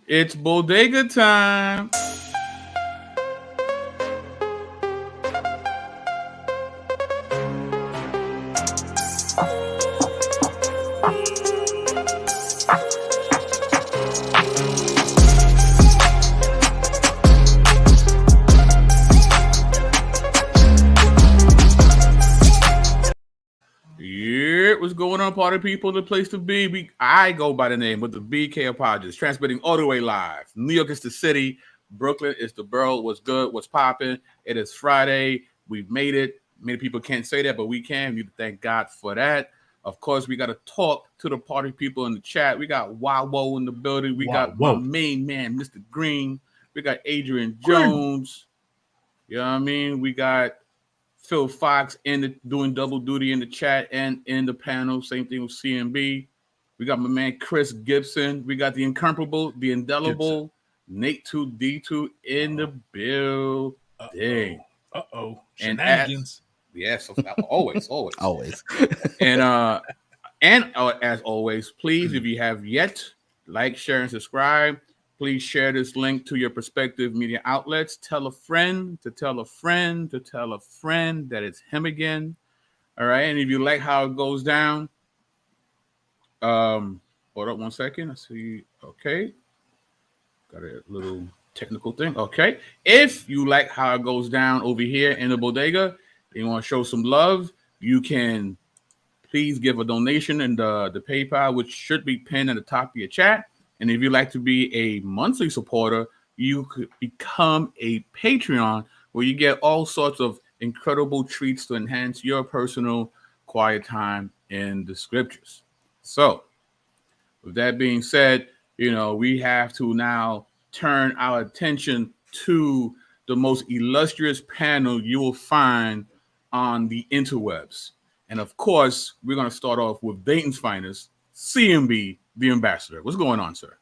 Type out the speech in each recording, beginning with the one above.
It's Bodega time. Yeah, what's going on, party people? The place to be. I go by the name of the BK Apologist, transmitting all the way live. New York is the city. Brooklyn is the borough. What's good? What's popping? It is Friday. We've made it. Many people can't say that, but we can. We need to thank God for that. Of course, we got to talk to the party people in the chat. We got Wawo in the building. We got my main man, Mr. Green. We got Adrian Jones. You know what I mean? We got Phil Fox doing double duty in the chat and in the panel. Same thing with CMB. We got my man Chris Gibson. We got the incomparable, the indelible Nate 2D2 in the building. Shenanigans. Yes, always. And as always, please, if you have yet, like, share, and subscribe. Please share this link to your prospective media outlets. Tell a friend to tell a friend to tell a friend that it's him again. All right. And if you like how it goes down, hold up 1 second. I see. Okay. Got a little technical thing. Okay. If you like how it goes down over here in the bodega, and you want to show some love, you can please give a donation in the PayPal, which should be pinned at the top of your chat. And if you'd like to be a monthly supporter, you could become a Patreon where you get all sorts of incredible treats to enhance your personal quiet time in the scriptures. So, with that being said, we have to now turn our attention to the most illustrious panel you will find on the interwebs. And of course, we're going to start off with Dayton's finest, CMB, the ambassador. What's going on, sir?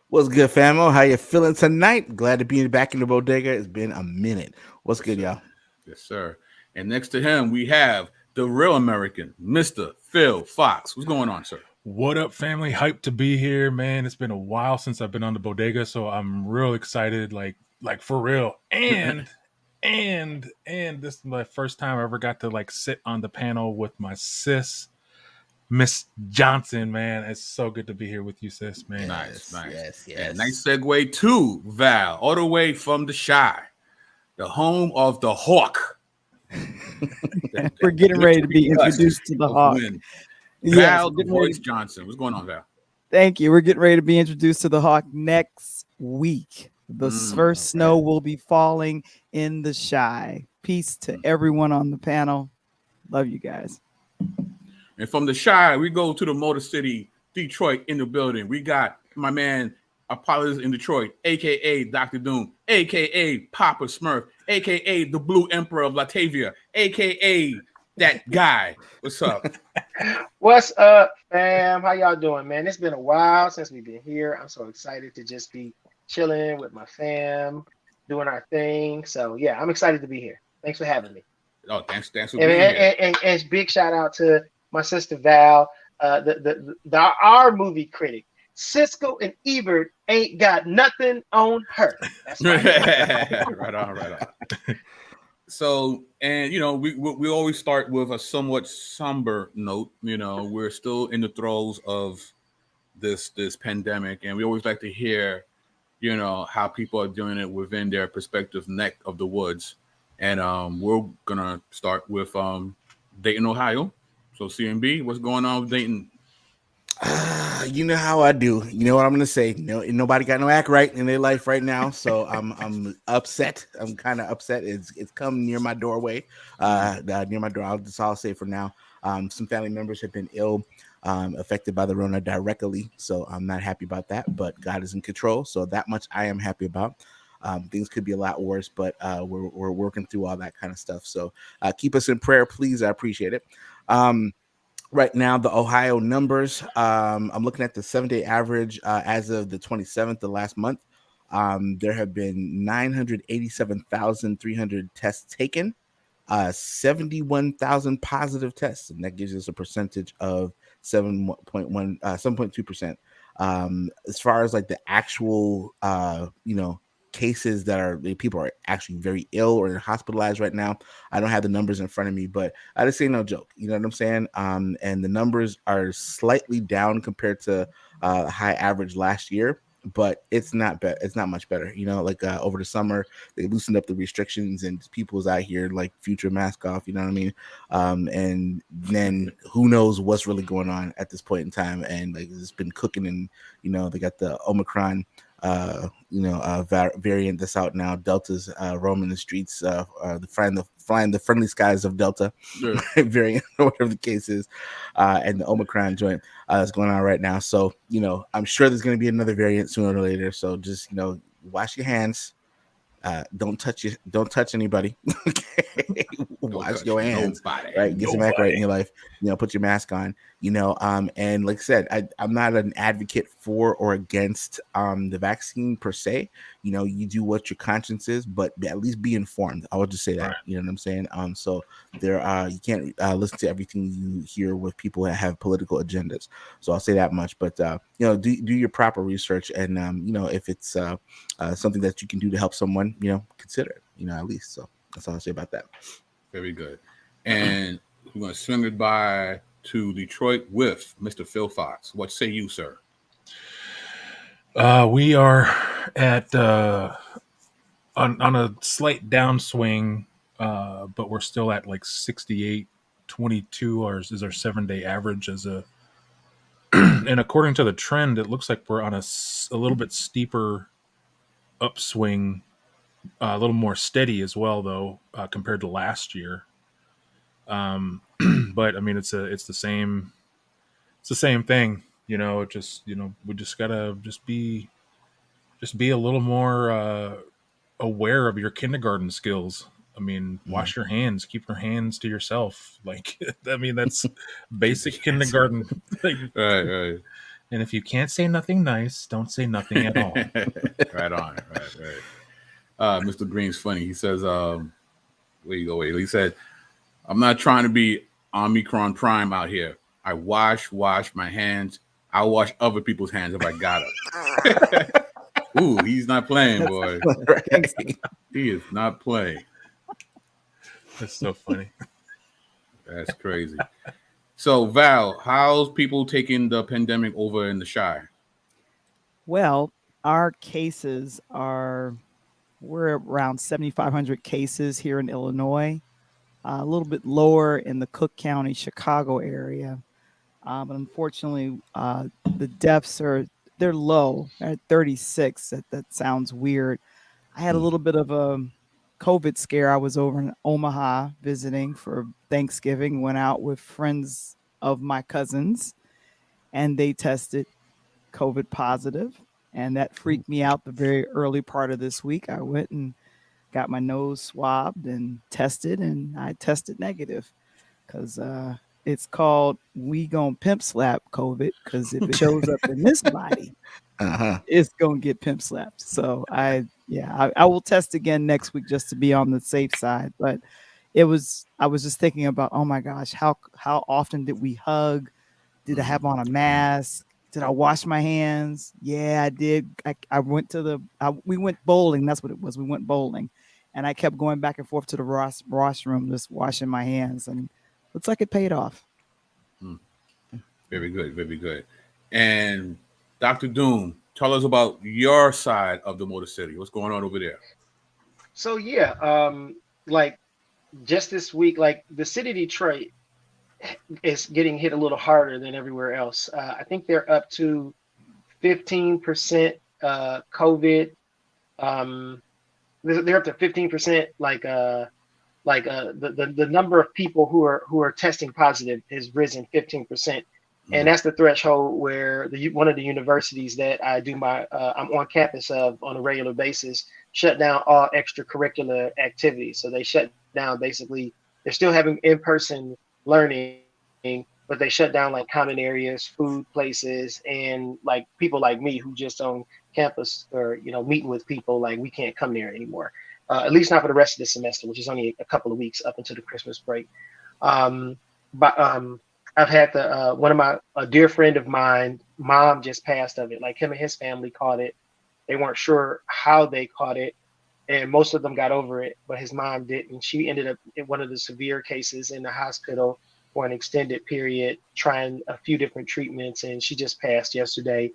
What's good, famo? How you feeling tonight? Glad to be back in the bodega. It's been a minute. What's good, y'all? Yes, sir. And next to him, we have the real American, Mr. Phil Fox. What's going on, sir? What up, family? Hyped to be here, man. It's been a while since I've been on the bodega, so I'm real excited, like for real. And this is my first time I ever got to sit on the panel with my sis, Miss Johnson, man. It's so good to be here with you, sis, man. Nice. Yes. And nice segue to Val, all the way from the Shy, the home of the Hawk. We're getting ready to be introduced to the Hawk. Val Voice Johnson. What's going on, Val? Thank you. We're getting ready to be introduced to the Hawk next week. The first snow will be falling in the Shy. Peace to everyone on the panel. Love you guys. And from the Shy, we go to the Motor City, Detroit, in the building. We got my man Apollos in Detroit, a.k.a. Dr. Doom, a.k.a. Papa Smurf, a.k.a. the Blue Emperor of Latavia, a.k.a. that guy. What's up? What's up, fam? How y'all doing, man? It's been a while since we've been here. I'm so excited to just be chilling with my fam, doing our thing. So, yeah, I'm excited to be here. Thanks for having me. Oh, thanks for being here. And big shout out to my sister Val, our movie critic. Cisco and Ebert ain't got nothing on her. That's right. Right on. So, and we always start with a somewhat somber note. We're still in the throes of this pandemic, and we always like to hear, how people are doing it within their respective neck of the woods. And we're gonna start with Dayton, Ohio. So CMB, what's going on with Dayton? You know how I do. You know what I'm gonna say. Nobody got no act right in their life right now. So I'm upset. I'm kind of upset. It's come near my doorway. Near my door. That's all I'll say for now. Some family members have been ill, affected by the Rona directly. So I'm not happy about that. But God is in control. So that much I am happy about. Things could be a lot worse, but we're working through all that kind of stuff. So keep us in prayer, please. I appreciate it. Right now, the Ohio numbers, I'm looking at the 7-day average as of the 27th of last month. There have been 987,300 tests taken, 71,000 positive tests, and that gives us a percentage of 7.2%. As far as like the actual, cases that are people are actually very ill or hospitalized right now, I don't have the numbers in front of me, but I just say no joke. You know what I'm saying? And the numbers are slightly down compared to high average last year, but it's not it's not much better. Like over the summer they loosened up the restrictions and people's out here like future mask off. You know what I mean? And then who knows what's really going on at this point in time? And like it's been cooking, and they got the Omicron variant that's out now. Delta's roaming the streets, flying the friendly skies of Delta variant, or whatever the case is, and the Omicron joint that's going on right now. So I'm sure there's going to be another variant sooner or later. So just wash your hands. Don't touch anybody. Wash your hands. Nobody. Right. Get some back right in your life. Put your mask on. And like I said, I'm not an advocate for or against the vaccine per se. You do what your conscience is, but at least be informed. I would just say that. Right. You know what I'm saying? So there you can't listen to everything you hear with people that have political agendas. So I'll say that much. But do your proper research, and if it's something that you can do to help someone, consider it, at least. So that's all I'll say about that. Very good. And we're going to swing it by to Detroit with Mr. Phil Fox. What say you, sir? We are at on a slight downswing, but we're still at like 68.22 is our 7-day average and according to the trend, it looks like we're on a little bit steeper upswing, a little more steady as well, though, compared to last year. But I mean, it's the same thing, we just gotta be a little more aware of your kindergarten skills. I mean, wash your hands, keep your hands to yourself. Like, I mean, that's basic kindergarten thing. Right. And if you can't say nothing nice, don't say nothing at all. Right on. Right. Mr. Green's funny. He says, where you go? He said, I'm not trying to be Omicron Prime out here. I wash my hands. I wash other people's hands if I got them. Ooh, he's not playing, boy. He is not playing. That's so funny. That's crazy. So, Val, how's people taking the pandemic over in the Chi? Well, our cases we're around 7,500 cases here in Illinois, a little bit lower in the Cook County, Chicago area. But unfortunately, the deaths they're low at 36. That sounds weird. I had a little bit of a COVID scare. I was over in Omaha visiting for Thanksgiving, went out with friends of my cousins, and they tested COVID positive. And that freaked me out the very early part of this week. I went and got my nose swabbed and tested, and I tested negative because it's called we gon' pimp slap COVID, because if it shows up in this body, it's gonna get pimp slapped. So I will test again next week just to be on the safe side. But I was just thinking about, oh my gosh, how often did we hug? Did I have on a mask? Did I wash my hands? Yeah, I did. I went to we went bowling. That's what it was. We went bowling, and I kept going back and forth to the washroom, just washing my hands, and looks like it paid off. Very good, very good. And Dr. Doom, tell us about your side of the Motor City. What's going on over there? So like just this week, like the city of Detroit is getting hit a little harder than everywhere else. I think they're up to 15% COVID. They're up to 15%. The number of people who are testing positive has risen 15%, and that's the threshold where one of the universities that I do I'm on campus of on a regular basis shut down all extracurricular activities. So they shut down basically. They're still having in-person learning, but they shut down like common areas, food places, and like people like me who just on campus or meeting with people, like we can't come there anymore. At least not for the rest of the semester, which is only a couple of weeks up until the Christmas break. I've had a dear friend of mine, mom just passed of it. Like him and his family caught it. They weren't sure how they caught it, and most of them got over it, but his mom didn't. She ended up in one of the severe cases in the hospital for an extended period, trying a few different treatments, and she just passed yesterday.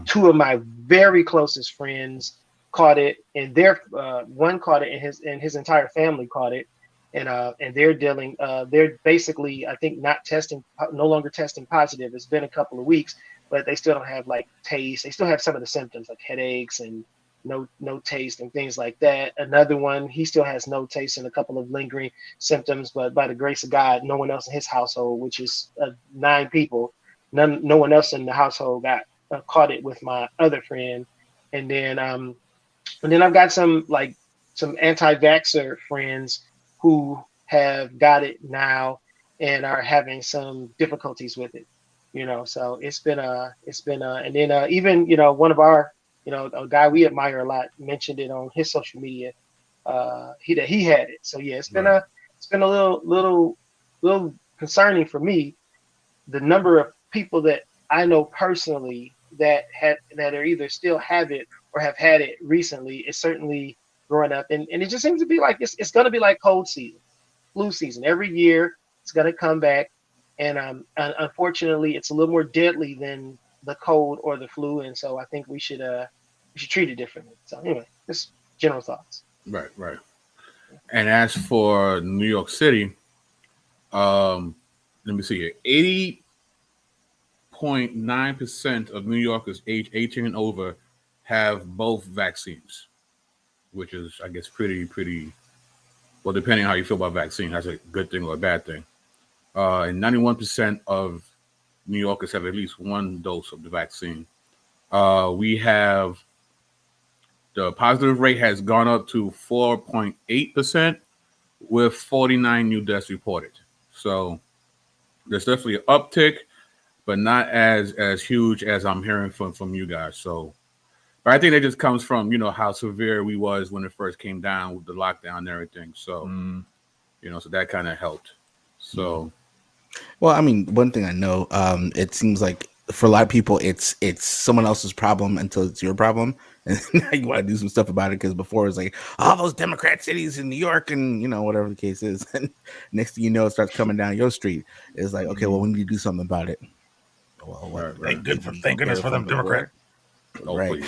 Two of my very closest friends caught it, and one caught it, and his entire family caught it, and they're basically, I think, no longer testing positive. It's been a couple of weeks, but they still don't have like taste. They still have some of the symptoms like headaches and no taste and things like that. Another one, he still has no taste and a couple of lingering symptoms, but by the grace of God, no one else in his household, which is 9 people, no one else in the household got caught it with my other friend. And then I've got some anti-vaxxer friends who have got it now and are having some difficulties with it, so it's been and then even, one of our, a guy we admire a lot mentioned it on his social media, he had it. So yeah, it's been a little concerning for me, the number of people that I know personally that are either still have it or have had it recently. Is certainly growing up, and it just seems to be like it's going to be like cold season, flu season. Every year it's going to come back, and unfortunately it's a little more deadly than the cold or the flu, and so I think we should treat it differently. So anyway, just general thoughts. Right. And as for New York City, let me see here. 80.9% of New Yorkers age 18 and over have both vaccines, which is, I guess, pretty well, depending on how you feel about vaccine, that's a good thing or a bad thing. And 91% of New Yorkers have at least one dose of the vaccine. We have the positive rate has gone up to 4.8% with 49 new deaths reported. So there's definitely an uptick, but not as huge as I'm hearing from you guys. So, but I think that just comes from, how severe we was when it first came down with the lockdown and everything. So, so that kind of helped. So, well, I mean, one thing I know, it seems like for a lot of people, it's someone else's problem until it's your problem, and now you want to do some stuff about it, because before it was like all those Democrat cities in New York and whatever the case is, and next thing you know, it starts coming down your street. It's like, okay, well, we need to do something about it. Well, Thank goodness for them Democrat. Oh, right.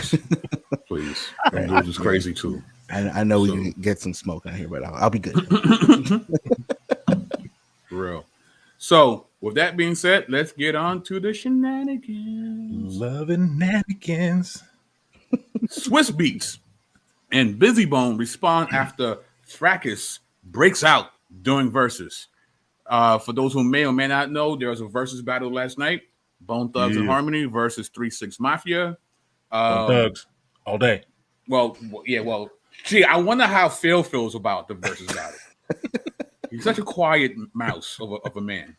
please. Right. Those is crazy too. I know we can get some smoke on here, but I'll be good. For real. So, with that being said, let's get on to the shenanigans. Loving nanigans. Swiss Beats and Busy Bone respond after fracas breaks out during verses. For those who may or may not know, there was a versus battle last night. Bone Thugs and Harmony versus 3-6 Mafia. Bone Thugs all day. Well, gee, I wonder how Phil feels about the versus battle. He's such a quiet mouse of a man,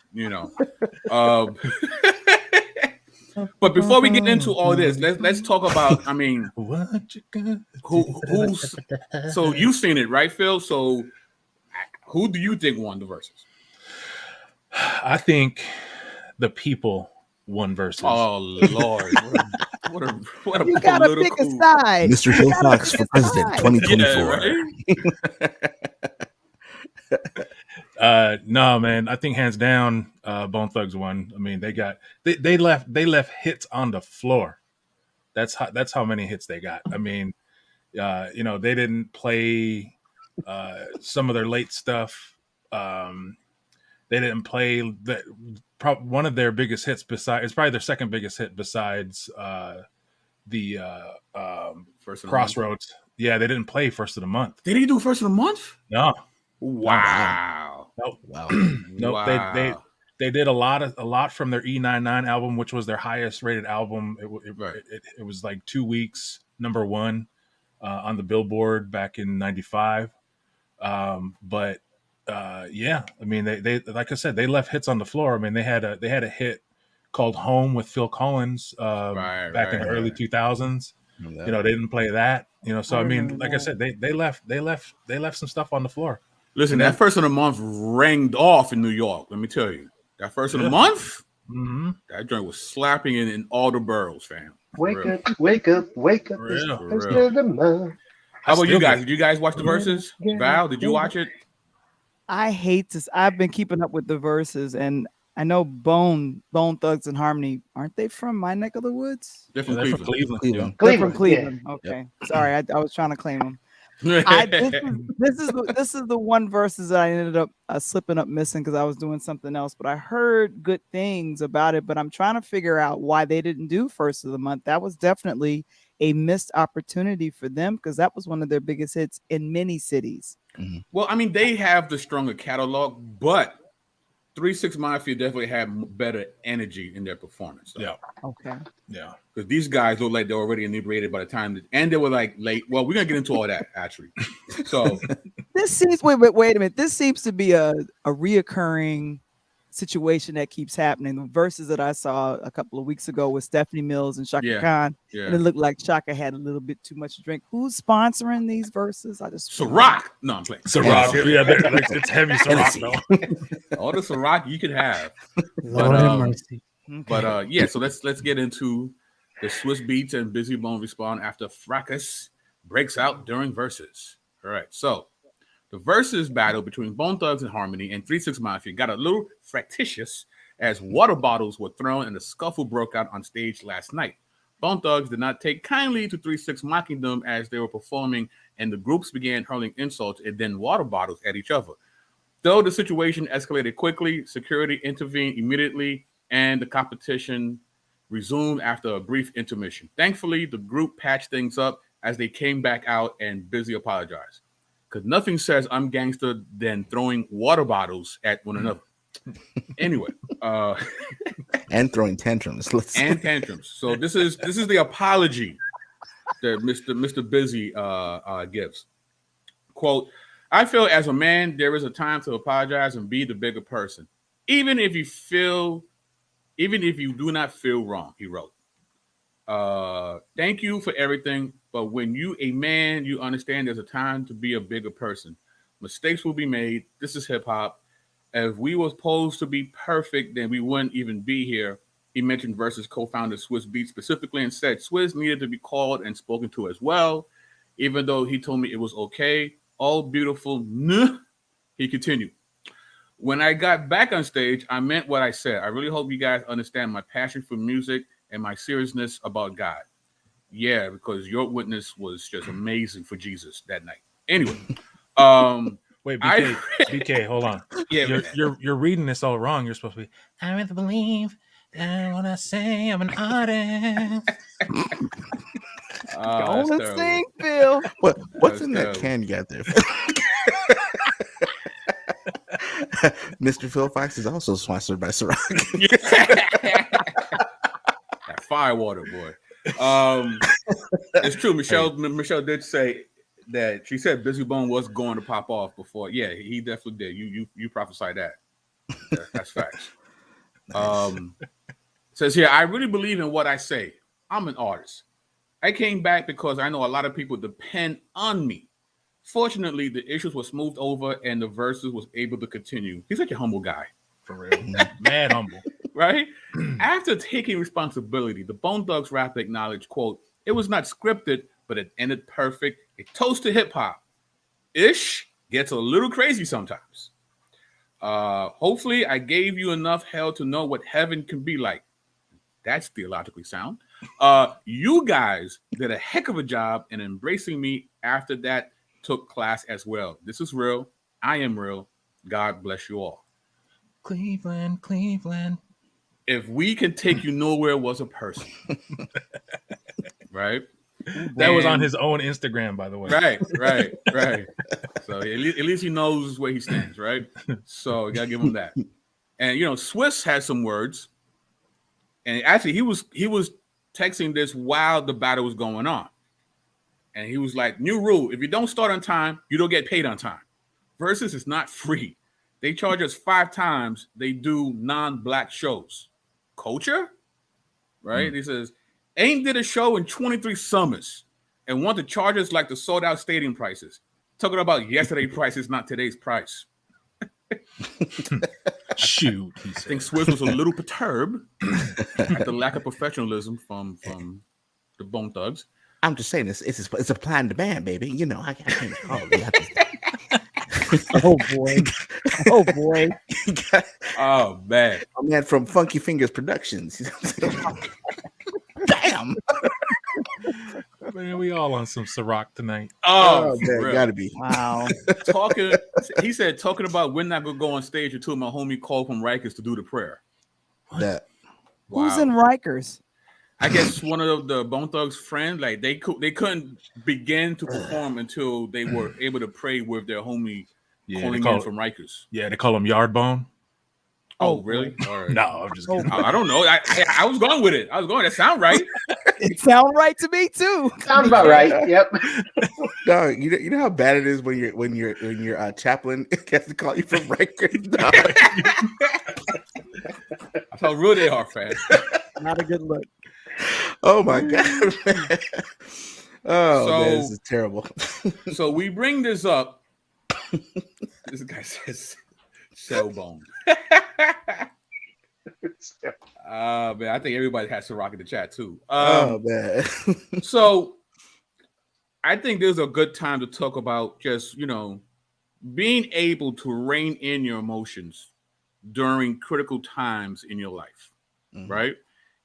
But before we get into all this, let's talk about. I mean, what you got? Who's? So you've seen it, right, Phil? So who do you think won the versus? I think the people won versus. Oh Lord, what a you gotta pick a side. Mr. Hill Fox for president 2024. No, man, I think hands down, Bone Thugs won. I mean, they left hits on the floor. That's how many hits they got. I mean, they didn't play some of their late stuff. They didn't play one of their biggest hits. It's probably their second biggest hit besides the First of Crossroads. Yeah, they didn't play First of the Month. They didn't do First of the Month? No. Wow. Nope. Wow. Nope. Wow. They did a lot from their E99 album, which was their highest rated album. It was like 2 weeks #1 on the Billboard back in '95. But yeah, I mean, they like I said, they left hits on the floor. I mean, they had a hit called "Home" with Phil Collins back in the early 2000s. They didn't play that. So I mean, like I said, they left some stuff on the floor. Listen, that First of the Month ranged off in New York. Let me tell you. That first of the month, Mm-hmm. that joint was slapping in all the boroughs, fam. Wake up, wake up, wake up. It's the first of the month. How about you guys? Did you guys watch the verses? Val, did you watch it? I hate to. I've been keeping up with the verses, and I know Bone Thugs and Harmony, aren't they from my neck of the woods? They're from Cleveland. They're from Cleveland. Yeah. Okay, sorry, I was trying to claim them. This is the one verses that I ended up slipping up missing because I was doing something else. But I heard good things about it. But I'm trying to figure out why they didn't do first of the month. That was definitely a missed opportunity for them because that was one of their biggest hits in many cities. Mm-hmm. Well, I mean, they have the stronger catalog, but 3 6 Mafia definitely had better energy in their performance. Yeah. Okay. Yeah. Because these guys look like they're already inebriated by the time, and they were like late. Well, we're gonna get into all that actually. So this seems wait a minute. This seems to be a reoccurring situation that keeps happening. The verses that I saw a couple of weeks ago with Stephanie Mills and Shaka Khan, and it looked like Shaka had a little bit too much to drink. Who's sponsoring these verses? I just Ciroc. No, I'm playing. Ciroc. Yeah, it's heavy Ciroc though. All the Ciroc you could have. Lord have mercy. But yeah, so let's get into the Swiss Beats and Busy Bone respond after fracas breaks out during verses. All right, so the versus battle between Bone Thugs and Harmony and 3 6 Mafia got a little fractious as water bottles were thrown and a scuffle broke out on stage last night. Bone Thugs did not take kindly to 3 6 mocking them as they were performing, and the groups began hurling insults and then water bottles at each other. Though the situation escalated quickly, security intervened immediately, and the competition resumed after a brief intermission. Thankfully, the group patched things up as they came back out and Busy apologized. Because nothing says I'm gangster than throwing water bottles at one another. Anyway, and throwing tantrums. And tantrums. So this is the apology that Mr. Busy gives. Quote, I feel as a man, there is a time to apologize and be the bigger person. Even if you do not feel wrong, he wrote. Thank you for everything. But when you a man, you understand there's a time to be a bigger person. Mistakes will be made. This is hip hop. If we were supposed to be perfect, then we wouldn't even be here. He mentioned Versus co-founder Swiss Beats specifically and said Swiss needed to be called and spoken to as well, even though he told me it was okay. All beautiful. He continued. When I got back on stage, I meant what I said. I really hope you guys understand my passion for music and my seriousness about God. Yeah, because your witness was just amazing for Jesus that night. Anyway, wait, BK, hold on. Yeah, you're reading this all wrong. You're supposed to be. I really believe that when I say I'm an artist. Don't sing, Phil. What's in that can you got there? Mr. Phil Fox is also sponsored by Ciroc. That firewater, boy. It's true. Michelle did say that she said Busy Bone was going to pop off before. Yeah, he definitely did. You prophesied that. That's facts. Says here, I really believe in what I say. I'm an artist. I came back because I know a lot of people depend on me. Fortunately, the issues were smoothed over and the verses was able to continue. He's such a humble guy. For real. Mad humble. Right? After taking responsibility, the Bone Thugs rapper acknowledged, quote, it was not scripted, but it ended perfect. A toast to hip hop. Ish gets a little crazy sometimes. Hopefully, I gave you enough hell to know what heaven can be like. That's theologically sound. You guys did a heck of a job in embracing me after that took class as well. This is real. I am real. God bless you all. Cleveland. If we can take you nowhere was a person. Right? That was on his own Instagram, by the way. Right. So at least he knows where he stands, right? So you gotta give him that. And Swiss has some words. And actually he was texting this while the battle was going on. And he was like, new rule, if you don't start on time, you don't get paid on time. Versus is not free. They charge us 5 times they do non-black shows. Culture? Right? He says, ain't did a show in 23 summers and want to charge us like the sold-out stadium prices. Talking about yesterday prices, not today's price. Shoot, he I said. think Swizz was a little perturbed at the lack of professionalism from the Bone Thugs. I'm just saying it's a planned demand, baby. You know, I can't call it. Oh boy. Oh boy. Oh man. A man from Funky Fingers Productions. Damn. Man, we all on some Ciroc tonight. Oh, man, gotta be. Wow. He said talking about we're not gonna go on stage until my homie called from Rikers to do the prayer. That. Who's in Rikers? I guess one of the Bone Thugs' friends, like they couldn't begin to perform until they were able to pray with their homie calling in from Rikers. Yeah, they call him Yardbone. Oh, really? All right. No, I'm just kidding. I don't know. I was going with it. That sound right. It sounds right to me too. Sounds about right. Yep. No, you know how bad it is when your chaplain has to call you from Rikers. That's how real they are, fam. Not a good look. Oh my god, man. Oh, man, this is terrible. So we bring this up. This guy says shell bone. Man, I think everybody has to rock in the chat too. Oh man. So I think this is a good time to talk about just, being able to rein in your emotions during critical times in your life, right?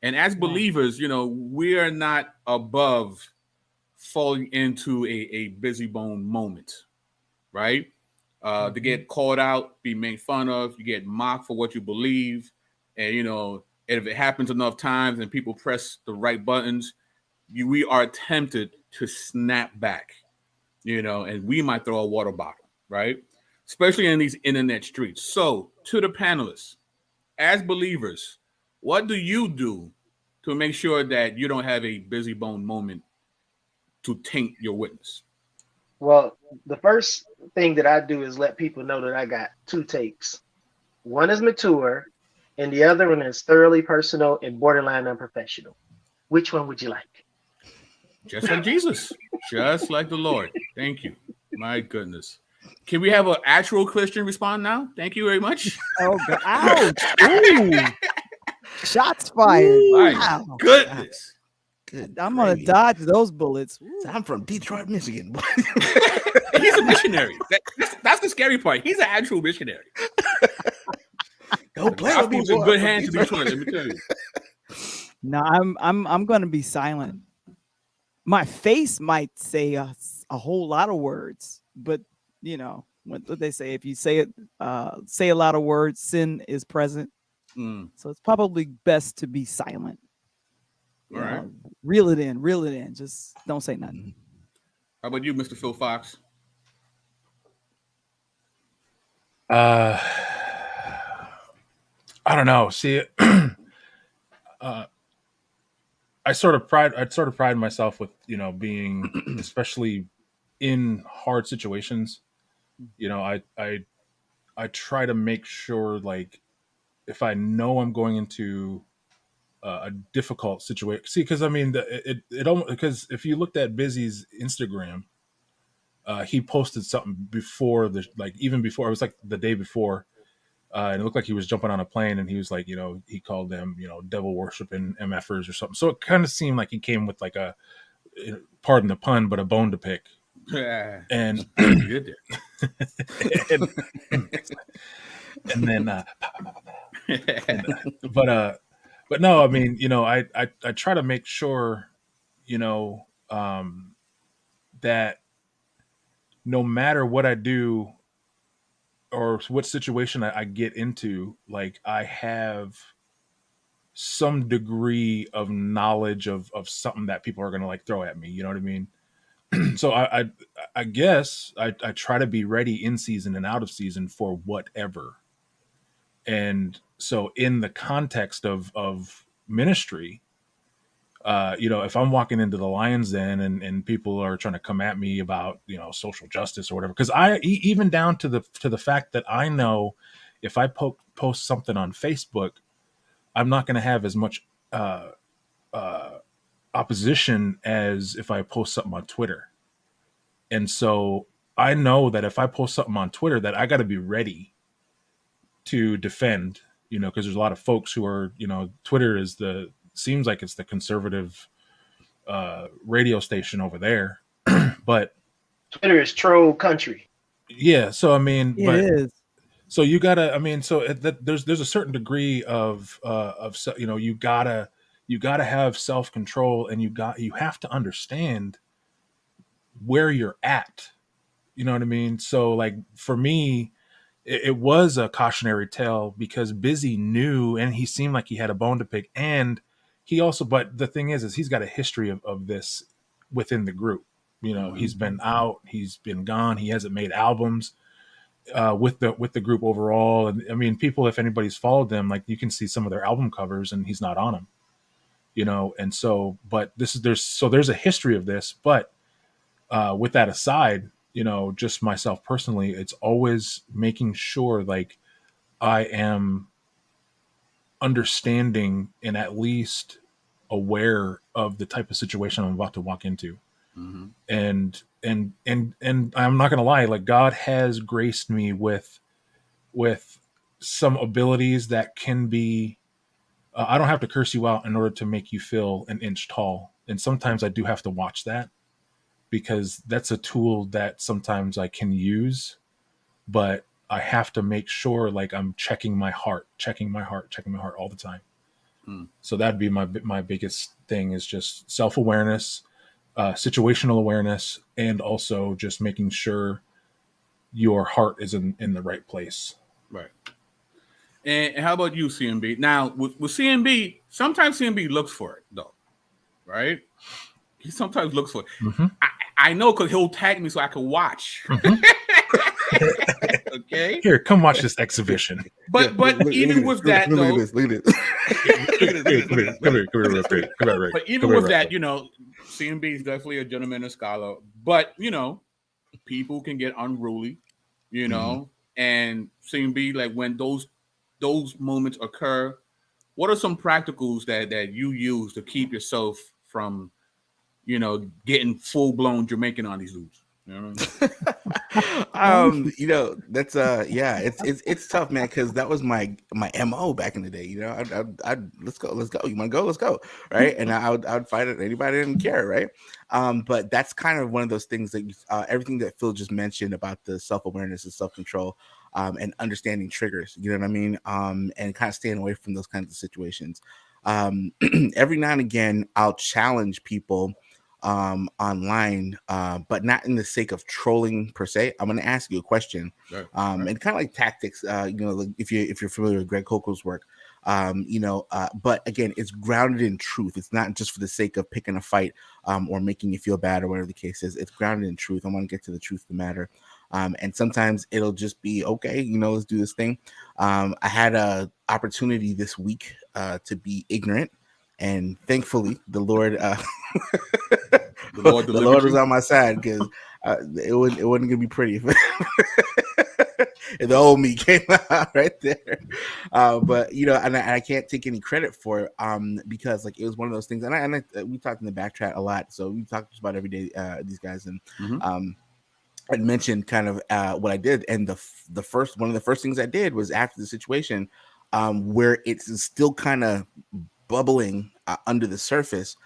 And as believers, we are not above falling into a busy bone moment, right? To get called out, be made fun of, you get mocked for what you believe. And, if it happens enough times and people press the right buttons, we are tempted to snap back, and we might throw a water bottle, right? Especially in these internet streets. So to the panelists, as believers, what do you do to make sure that you don't have a busy bone moment to taint your witness? Well, the first thing that I do is let people know that I got two takes. One is mature, and the other one is thoroughly personal and borderline unprofessional. Which one would you like? Just like Jesus, just like the Lord. Thank you. My goodness. Can we have an actual Christian respond now? Thank you very much. Oh, God. Ouch. Ooh. Shots fired. My goodness. Good I'm gravy. gonna dodge those bullets. I'm from Detroit, Michigan. He's a missionary. That's the scary part. He's an actual missionary. Don't play with me, in boy. good hands in Detroit, let me tell you. No, I'm gonna be silent. My face might say a whole lot of words, but what they say, if you say a lot of words, sin is present. So it's probably best to be silent. All right. Reel it in. Just don't say nothing. How about you, Mr. Phil Fox? I don't know. See, I sort of pride myself with, being, especially in hard situations, I try to make sure, like, if I know I'm going into a difficult situation, see, because I mean, it almost, because if you looked at Busy's Instagram, he posted something before even before, it was like the day before, and it looked like he was jumping on a plane, and he was like, he called them, devil worshiping MFers or something. So it kind of seemed like he came with like a, pardon the pun, but a bone to pick. And Good there. and then, but no, I mean, I try to make sure, that no matter what I do or what situation I get into, like, I have some degree of knowledge of something that people are going to like throw at me. You know what I mean? So I guess I try to be ready in season and out of season for whatever. And so in the context of ministry, if I'm walking into the lion's den and people are trying to come at me about, social justice or whatever, because even down to the fact that I know if I post something on Facebook, I'm not going to have as much opposition as if I post something on Twitter. And so I know that if I post something on Twitter, that I got to be ready to defend, because there's a lot of folks who are, Twitter seems like it's the conservative radio station over there. But Twitter is troll country. yeah, so I mean, It is. So you gotta, there's a certain degree of you gotta have self control, and you have to understand where you're at. You know what I mean? So like for me, it was a cautionary tale because Busy knew, and he seemed like he had a bone to pick, and he also. But the thing is he's got a history of this within the group. He's been out, he's been gone, he hasn't made albums with the group overall. And I mean, people, if anybody's followed them, like you can see some of their album covers, and he's not on them. And so, but there's a history of this. But with that aside, just myself personally, it's always making sure like I am understanding and at least aware of the type of situation I'm about to walk into. Mm-hmm. And I'm not gonna lie, like God has graced me with some abilities that can be. I don't have to curse you out in order to make you feel an inch tall, and sometimes I do have to watch that, because that's a tool that sometimes I can use, but I have to make sure like I'm checking my heart all the time. So that'd be my biggest thing, is just self-awareness, situational awareness, and also just making sure your heart is in the right place. Right. And how about you, CMB? Now, with CMB, sometimes CMB looks for it, though, right? He sometimes looks for it. Mm-hmm. I know, because he'll tag me so I can watch. Mm-hmm. Okay? Here, come watch this exhibition. But even with that, though... Look at this. Come here. But even with that, CMB is definitely a gentleman and scholar. But, people can get unruly, and CMB, like when those moments occur, what are some practicals that you use to keep yourself from, getting full-blown Jamaican on these dudes? That's it's tough, man, because that was my MO back in the day. I'd let's go, you want to go, let's go, right? And I would fight it, anybody didn't care, right? But that's kind of one of those things that everything that Phil just mentioned about the self-awareness and self-control, and understanding triggers, you know what I mean, and kind of staying away from those kinds of situations. Every now and again I'll challenge people online, but not in the sake of trolling per se. I'm going to ask you a question, right. And kind of like tactics, like if you're familiar with Greg Koko's work, but again, it's grounded in truth. It's not just for the sake of picking a fight, or making you feel bad or whatever the case is. It's grounded in truth. I want to get to the truth of the matter. And sometimes it'll just be, okay, let's do this thing. I had a opportunity this week, to be ignorant. And thankfully, the Lord, the Lord was on my side, because it wasn't gonna be pretty if the old me came out right there. But and I can't take any credit for it, because like it was one of those things. And we talked in the back chat a lot, so we talked just about every day, these guys, and I mentioned kind of what I did, and one of the first things I did was after the situation, where it's still kind of bubbling under the surface,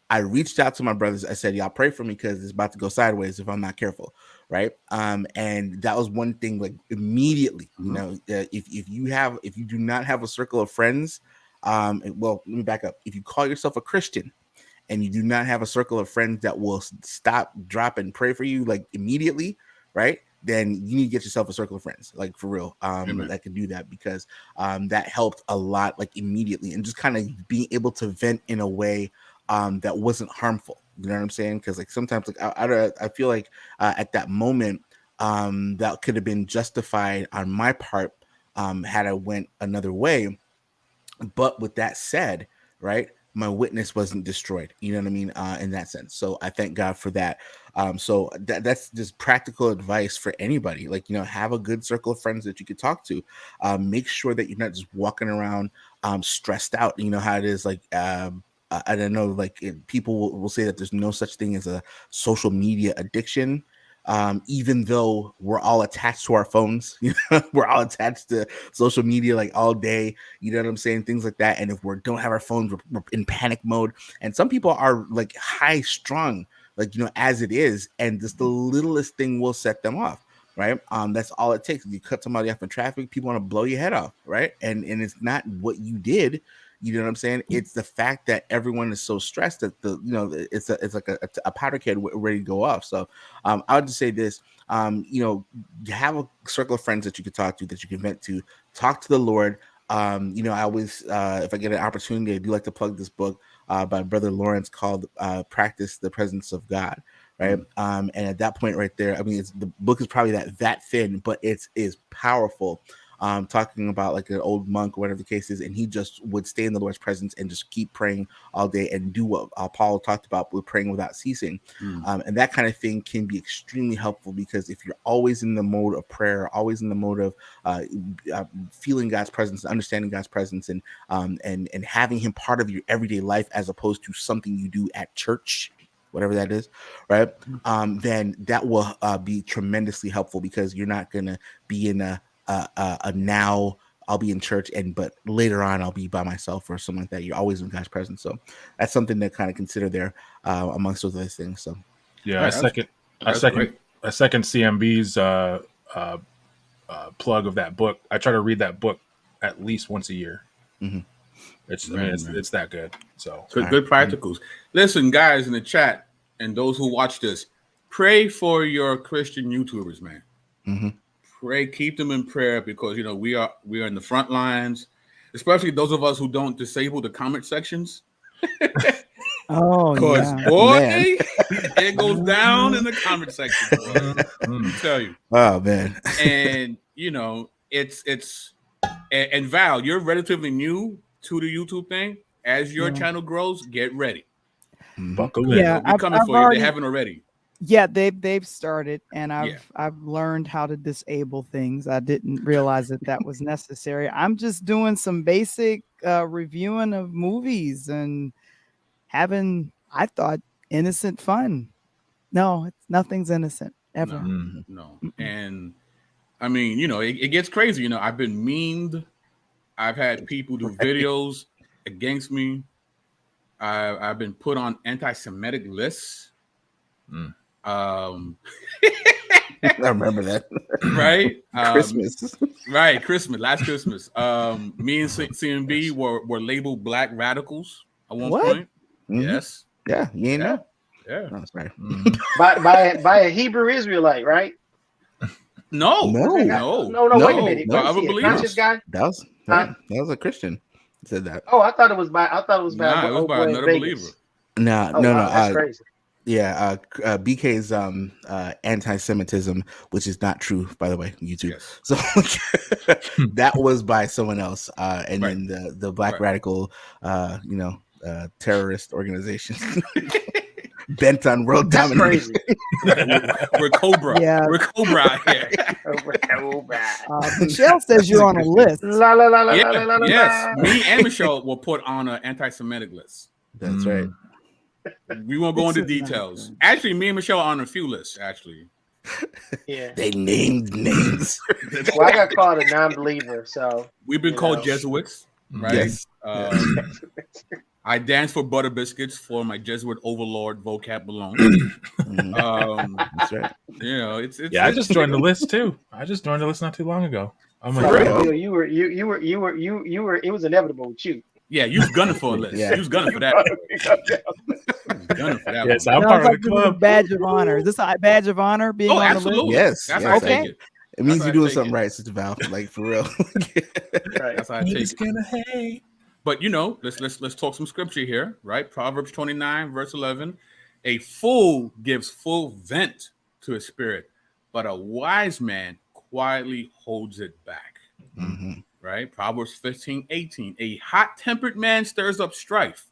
I reached out to my brothers. I said, y'all pray for me, because it's about to go sideways if I'm not careful, right? And that was one thing, like immediately, if you do not have a circle of friends, well, let me back up. If you call yourself a Christian and you do not have a circle of friends that will stop, drop, and pray for you like immediately, right? Then you need to get yourself a circle of friends, like for real, that can do that, because that helped a lot, like immediately, and just kind of being able to vent in a way that wasn't harmful. You know what I'm saying? Because like sometimes, like I feel like at that moment, that could have been justified on my part had I went another way. But with that said, right, my witness wasn't destroyed. You know what I mean? In that sense. So I thank God for that. So that's just practical advice for anybody. Like, have a good circle of friends that you could talk to. Make sure that you're not just walking around stressed out. You know how it is, like, I don't know, like people will say that there's no such thing as a social media addiction. even though we're all attached to our phones, we're all attached to social media like all day, you know what I'm saying? Things like that. And if we don't have our phones, we're in panic mode. And some people are like high strung, like, as it is. And just the littlest thing will set them off. Right. That's all it takes. You cut somebody off in traffic, people want to blow your head off. Right. And it's not what you did. You know what I'm saying? It's the fact that everyone is so stressed that it's like a powder keg ready to go off. So I would just say this, you have a circle of friends that you can talk to, that you can vent to, talk to the Lord. I always, if I get an opportunity, I do like to plug this book by Brother Lawrence called Practice the Presence of God. Right. And at that point right there, I mean, the book is probably that thin, but it is powerful. Talking about like an old monk or whatever the case is, and he just would stay in the Lord's presence and just keep praying all day and do what Paul talked about with praying without ceasing. And that kind of thing can be extremely helpful, because if you're always in the mode of prayer, always in the mode of feeling God's presence, understanding God's presence, and having him part of your everyday life as opposed to something you do at church, whatever that is, right? Then that will be tremendously helpful, because you're not going to be in a now I'll be in church but later on I'll be by myself or something like that. You're always in God's presence. So that's something to kind of consider there amongst those other things. So yeah, I second CMB's plug of that book. I try to read that book at least once a year. Mm-hmm. It's that good. So good practicals. Listen, guys in the chat and those who watch this, pray for your Christian YouTubers, man. Mm-hmm. Pray, keep them in prayer, because we are in the front lines, especially those of us who don't disable the comment sections. Oh, because yeah. boy, it goes down in the comment section. Let me tell you. Oh man. And it's and Val, you're relatively new to the YouTube thing. As your channel grows, get ready. Buckle in. Yeah, We're coming for you. They haven't already. Yeah, they've started, and I've learned how to disable things. I didn't realize that was necessary. I'm just doing some basic reviewing of movies and having, I thought, innocent fun. No, nothing's innocent ever. No. And I mean, it gets crazy. I've been memed. I've had people do videos against me. I've been put on anti-Semitic lists. I remember that. Right? Christmas. Right, Christmas. Last Christmas. Me and CMB were labeled black radicals at one point. Mm-hmm. Yes. Yeah, you ain't know. Yeah. No, sorry. By a Hebrew Israelite, right? No. Wait a minute. No, I would believe conscious guy. That was a Christian said that. Oh, I thought it was by another believer. No. That's crazy. Yeah, BK's anti-Semitism, which is not true, by the way, YouTube. Yes. So that was by someone else, and then the black radical, terrorist organization bent on world domination. We're Cobra. Yeah. We're Cobra out here. Michelle says you're on a list. Yes, me and Michelle were put on an anti-Semitic list. That's right. We won't go into details. Actually, me and Michelle are on a few lists, actually. Yeah. They named names. Well, I got called a non-believer, so we've been called Jesuits, right? Yes. I dance for butter biscuits for my Jesuit overlord vocab alone. That's right. It's I just joined the list too. I just joined the list not too long ago. I'm like, you were. It was inevitable with you. Yeah, you was gunning for a list. You was gunning for that. Yes, I'm part of the club. Badge of honor. Is this a badge of honor being on absolutely. the list? Yes. That's how I take it. It means you're doing something right, Sister Val. Like for real. Right. That's how I take it. But let's talk some scripture here, right? Proverbs 29, verse 11. A fool gives full vent to his spirit, but a wise man quietly holds it back. Mm-hmm. Right? Proverbs 15, 18. A hot-tempered man stirs up strife,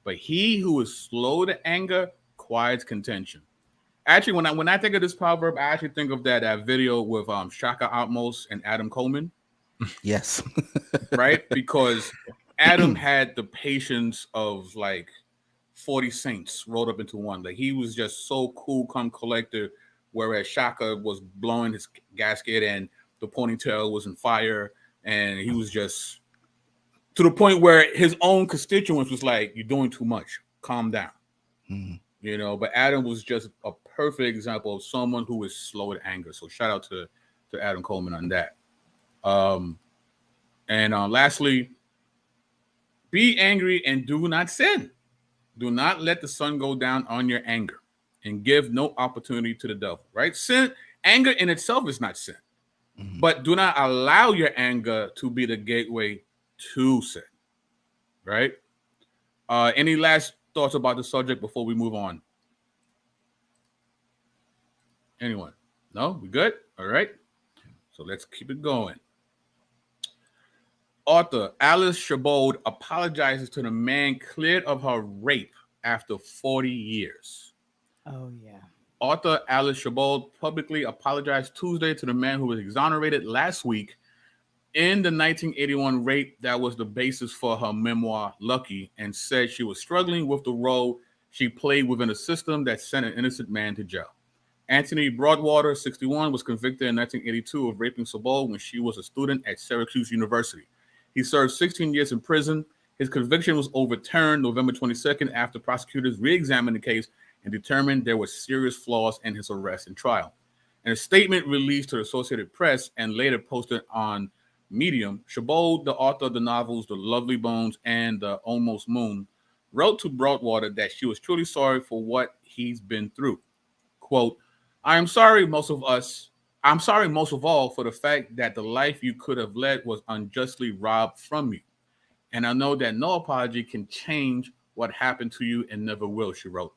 but he who is slow to anger quiets contention. Actually, when I think of this proverb, I actually think of that video with Shaka Atmos and Adam Coleman. Yes. Right? Because Adam had the patience of like 40 saints rolled up into one. Like he was just so cool, calm, collected, whereas Shaka was blowing his gasket and the ponytail was in fire, and he was just to the point where his own constituents was like, "You're doing too much. Calm down." You know, but Adam was just a perfect example of someone who is slow to anger. So shout out to Adam Coleman on that. And lastly, be angry and do not sin. Do not let the sun go down on your anger, and give no opportunity to the devil. Right? Sin, anger in itself is not sin, but do not allow your anger to be the gateway to sin. Right? Any last thoughts about the subject before we move on? Anyone? No? We good? All right. So let's keep it going. Author Alice Chabot apologizes to the man cleared of her rape after 40 years. Oh, yeah. Author Alice Chabot publicly apologized Tuesday to the man who was exonerated last week in the 1981 rape that was the basis for her memoir, Lucky, and said she was struggling with the role she played within a system that sent an innocent man to jail. Anthony Broadwater, 61, was convicted in 1982 of raping Chabot when she was a student at Syracuse University. He served 16 years in prison. His conviction was overturned November 22nd after prosecutors re-examined the case and determined there were serious flaws in his arrest and trial. In a statement released to the Associated Press and later posted on Medium, Chabot, the author of the novels The Lovely Bones and The Almost Moon, wrote to Broadwater that she was truly sorry for what he's been through. Quote, I'm sorry most of all for the fact that the life you could have led was unjustly robbed from you. And I know that no apology can change what happened to you and never will, she wrote.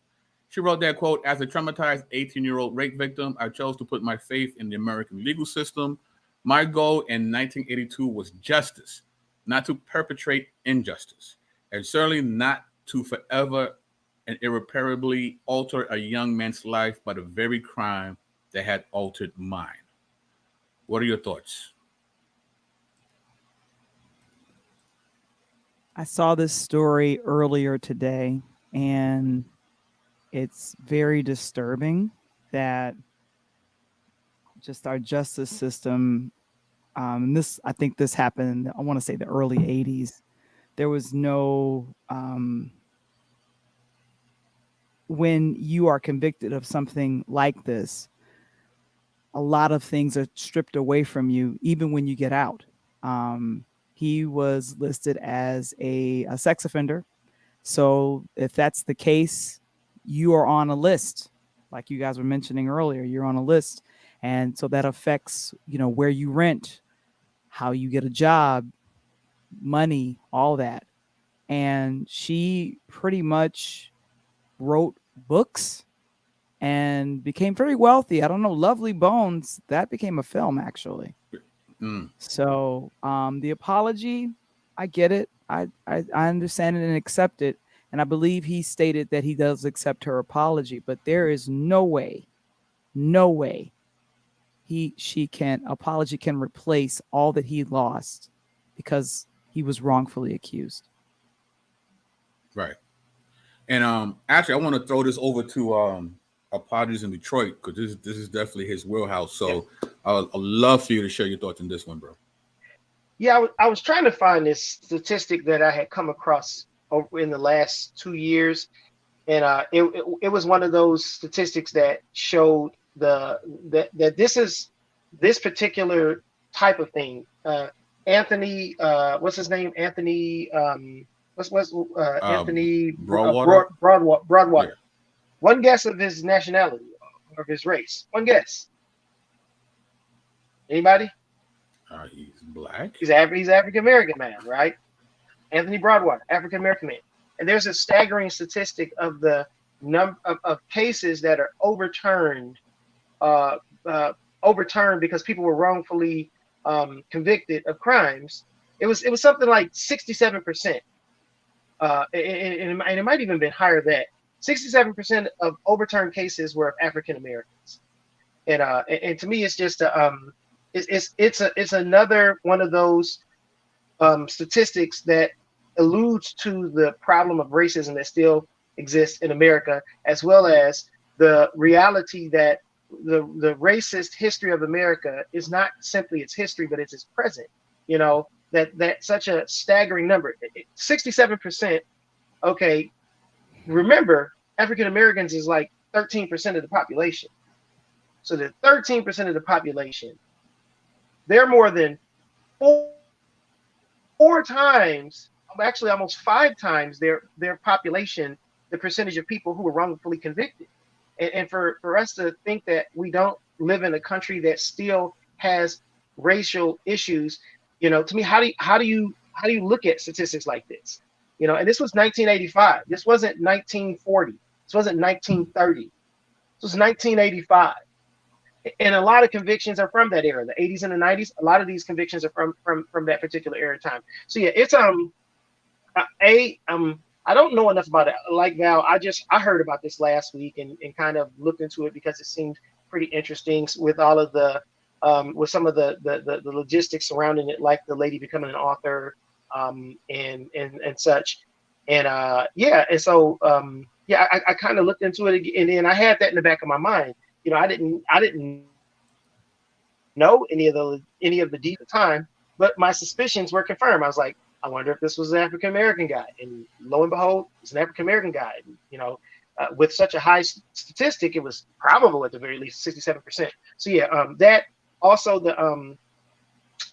She wrote that, quote, as a traumatized 18-year-old rape victim, I chose to put my faith in the American legal system. My goal in 1982 was justice, not to perpetrate injustice, and certainly not to forever and irreparably alter a young man's life by the very crime that had altered mine. What are your thoughts? I saw this story earlier today, and it's very disturbing that just our justice system, I think this happened, I want to say the early 80s. There was no, when you are convicted of something like this, a lot of things are stripped away from you, even when you get out. He was listed as a sex offender. So if that's the case, you are on a list. Like you guys were mentioning earlier, you're on a list. And so that affects, where you rent, how you get a job, money, all that. And she pretty much wrote books and became very wealthy. I don't know, Lovely Bones, that became a film actually. So the apology, I get it. I understand it and accept it. And I believe he stated that he does accept her apology, but there is no way apology can replace all that he lost because he was wrongfully accused. Right. And actually, I want to throw this over to Apologies in Detroit, because this is definitely his wheelhouse. So yeah. I'd love for you to share your thoughts on this one, bro. Yeah, I was trying to find this statistic that I had come across over in the last 2 years, and it was one of those statistics that showed that this particular type of thing. Anthony, what's his name? Anthony, Anthony Broadwater. Broadwater. Yeah. One guess of his nationality or his race. One guess. Anybody? He's black. He's African American man, right? Anthony Broadwater, African American man. And there's a staggering statistic of the number of cases that are overturned because people were wrongfully convicted of crimes. It was something like 67%, and it might even been higher than that. 67% of overturned cases were of African Americans, and to me, it's just it's another one of those statistics that alludes to the problem of racism that still exists in America, as well as the reality that the racist history of America is not simply its history, but it's its present. You know, that such a staggering number, 67%. Okay, remember, African Americans is like 13% of the population. So the 13% of the population, they're more than four times, actually almost five times their population, the percentage of people who were wrongfully convicted. And for us to think that we don't live in a country that still has racial issues, you know, to me, how do you look at statistics like this? You know, and this was 1985. This wasn't 1940. This wasn't 1930. This was 1985. And a lot of convictions are from that era, the 80s and the 90s. A lot of these convictions are from that particular era of time. So yeah, it's I don't know enough about it. Like Val, I heard about this last week and kind of looked into it because it seemed pretty interesting with all of the with some of the logistics surrounding it, like the lady becoming an author and such. And yeah, and so yeah, I kind of looked into it again, and then I had that in the back of my mind. You know, I didn't know any of the deep at the time, but my suspicions were confirmed. I was like, I wonder if this was an African American guy, and lo and behold, it's an African American guy. And, you know, with such a high statistic, it was probable at the very least 67%. So yeah, that also the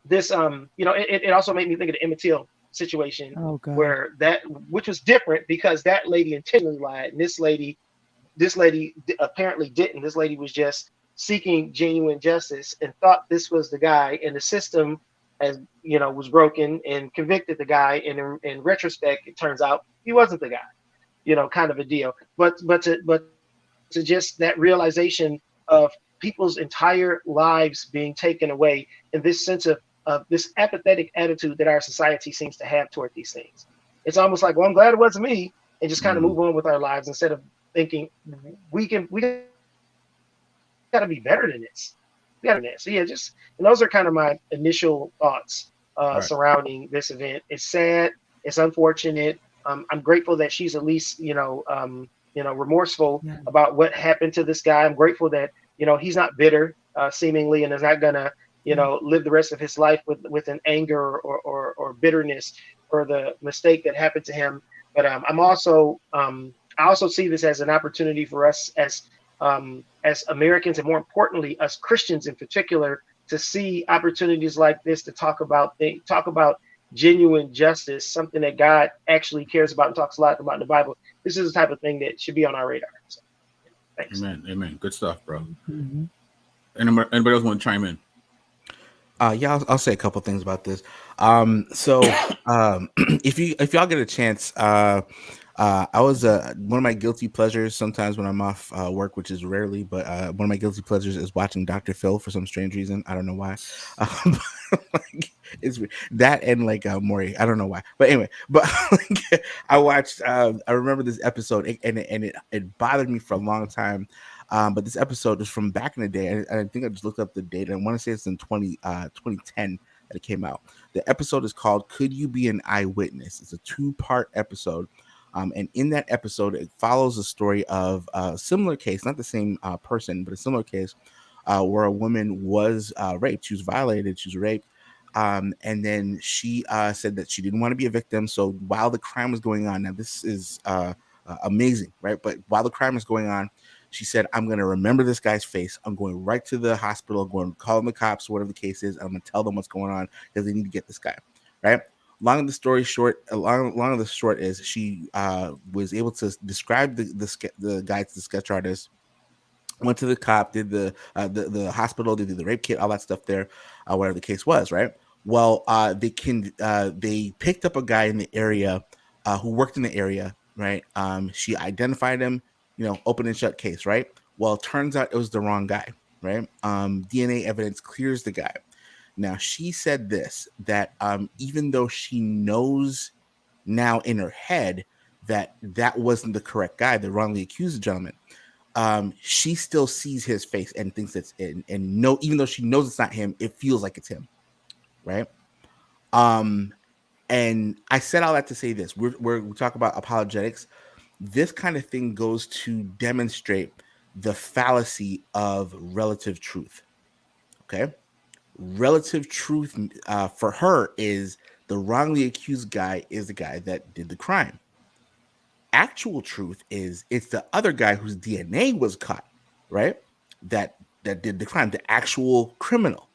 this you know, it also made me think of the Emmett Till situation, where which was different because that lady intentionally lied, and this lady apparently didn't. This lady was just seeking genuine justice and thought this was the guy, and the system, as you know, was broken and convicted the guy. And in retrospect, it turns out he wasn't the guy. You know, kind of a deal. But to just that realization of people's entire lives being taken away, and this sense of this apathetic attitude that our society seems to have toward these things. It's almost like, well, I'm glad it wasn't me, and just kind of move on with our lives instead of thinking we got to be better than this. So yeah, and those are kind of my initial thoughts surrounding this event. It's sad. It's unfortunate. I'm grateful that she's at least, remorseful about what happened to this guy. I'm grateful that, he's not bitter, seemingly, and is not gonna, live the rest of his life with an anger or bitterness for the mistake that happened to him. But I'm also I also see this as an opportunity for us as Americans, and more importantly, us Christians in particular, to see opportunities like this to talk about genuine justice, something that God actually cares about and talks a lot about in the Bible. This is the type of thing that should be on our radar. So, thanks. Amen. Good stuff, bro. Mm-hmm. Anybody else want to chime in? Yeah, I'll say a couple things about this. So if y'all get a chance, I was one of my guilty pleasures sometimes when I'm off work, which is rarely, but one of my guilty pleasures is watching Dr. Phil for some strange reason. I don't know why. It's that and like Maury. I don't know why, but anyway. But I watched. I remember this episode, and it bothered me for a long time. But this episode is from back in the day, and I think I just looked up the date. I want to say it's in 2010 that it came out. The episode is called "Could You Be an Eyewitness?" It's a 2-part episode. And in that episode, it follows the story of a similar case, not the same person, but a similar case where a woman was raped. She was violated. She was raped. And then she said that she didn't want to be a victim. So while the crime was going on, now this is amazing, right? But while the crime is going on, she said, I'm going to remember this guy's face. I'm going right to the hospital, I'm going to call the cops, whatever the case is. I'm going to tell them what's going on because they need to get this guy, right? Long of the short is she was able to describe the guy to the sketch artist, went to the cop, did the hospital, did the rape kit, all that stuff there, whatever the case was, right? Well, they picked up a guy in the area who worked in the area, right? She identified him, open and shut case, right? Well, it turns out it was the wrong guy, right? DNA evidence clears the guy. Now, she said this, that even though she knows now in her head that wasn't the correct guy, the wrongly accused gentleman, she still sees his face and thinks it's even though she knows it's not him, it feels like it's him, right? And I said all that to say this. We talk about apologetics. This kind of thing goes to demonstrate the fallacy of relative truth. Okay. Relative truth for her is the wrongly accused guy is the guy that did the crime. Actual truth is it's the other guy whose DNA was caught, right? That did the crime, the actual criminal,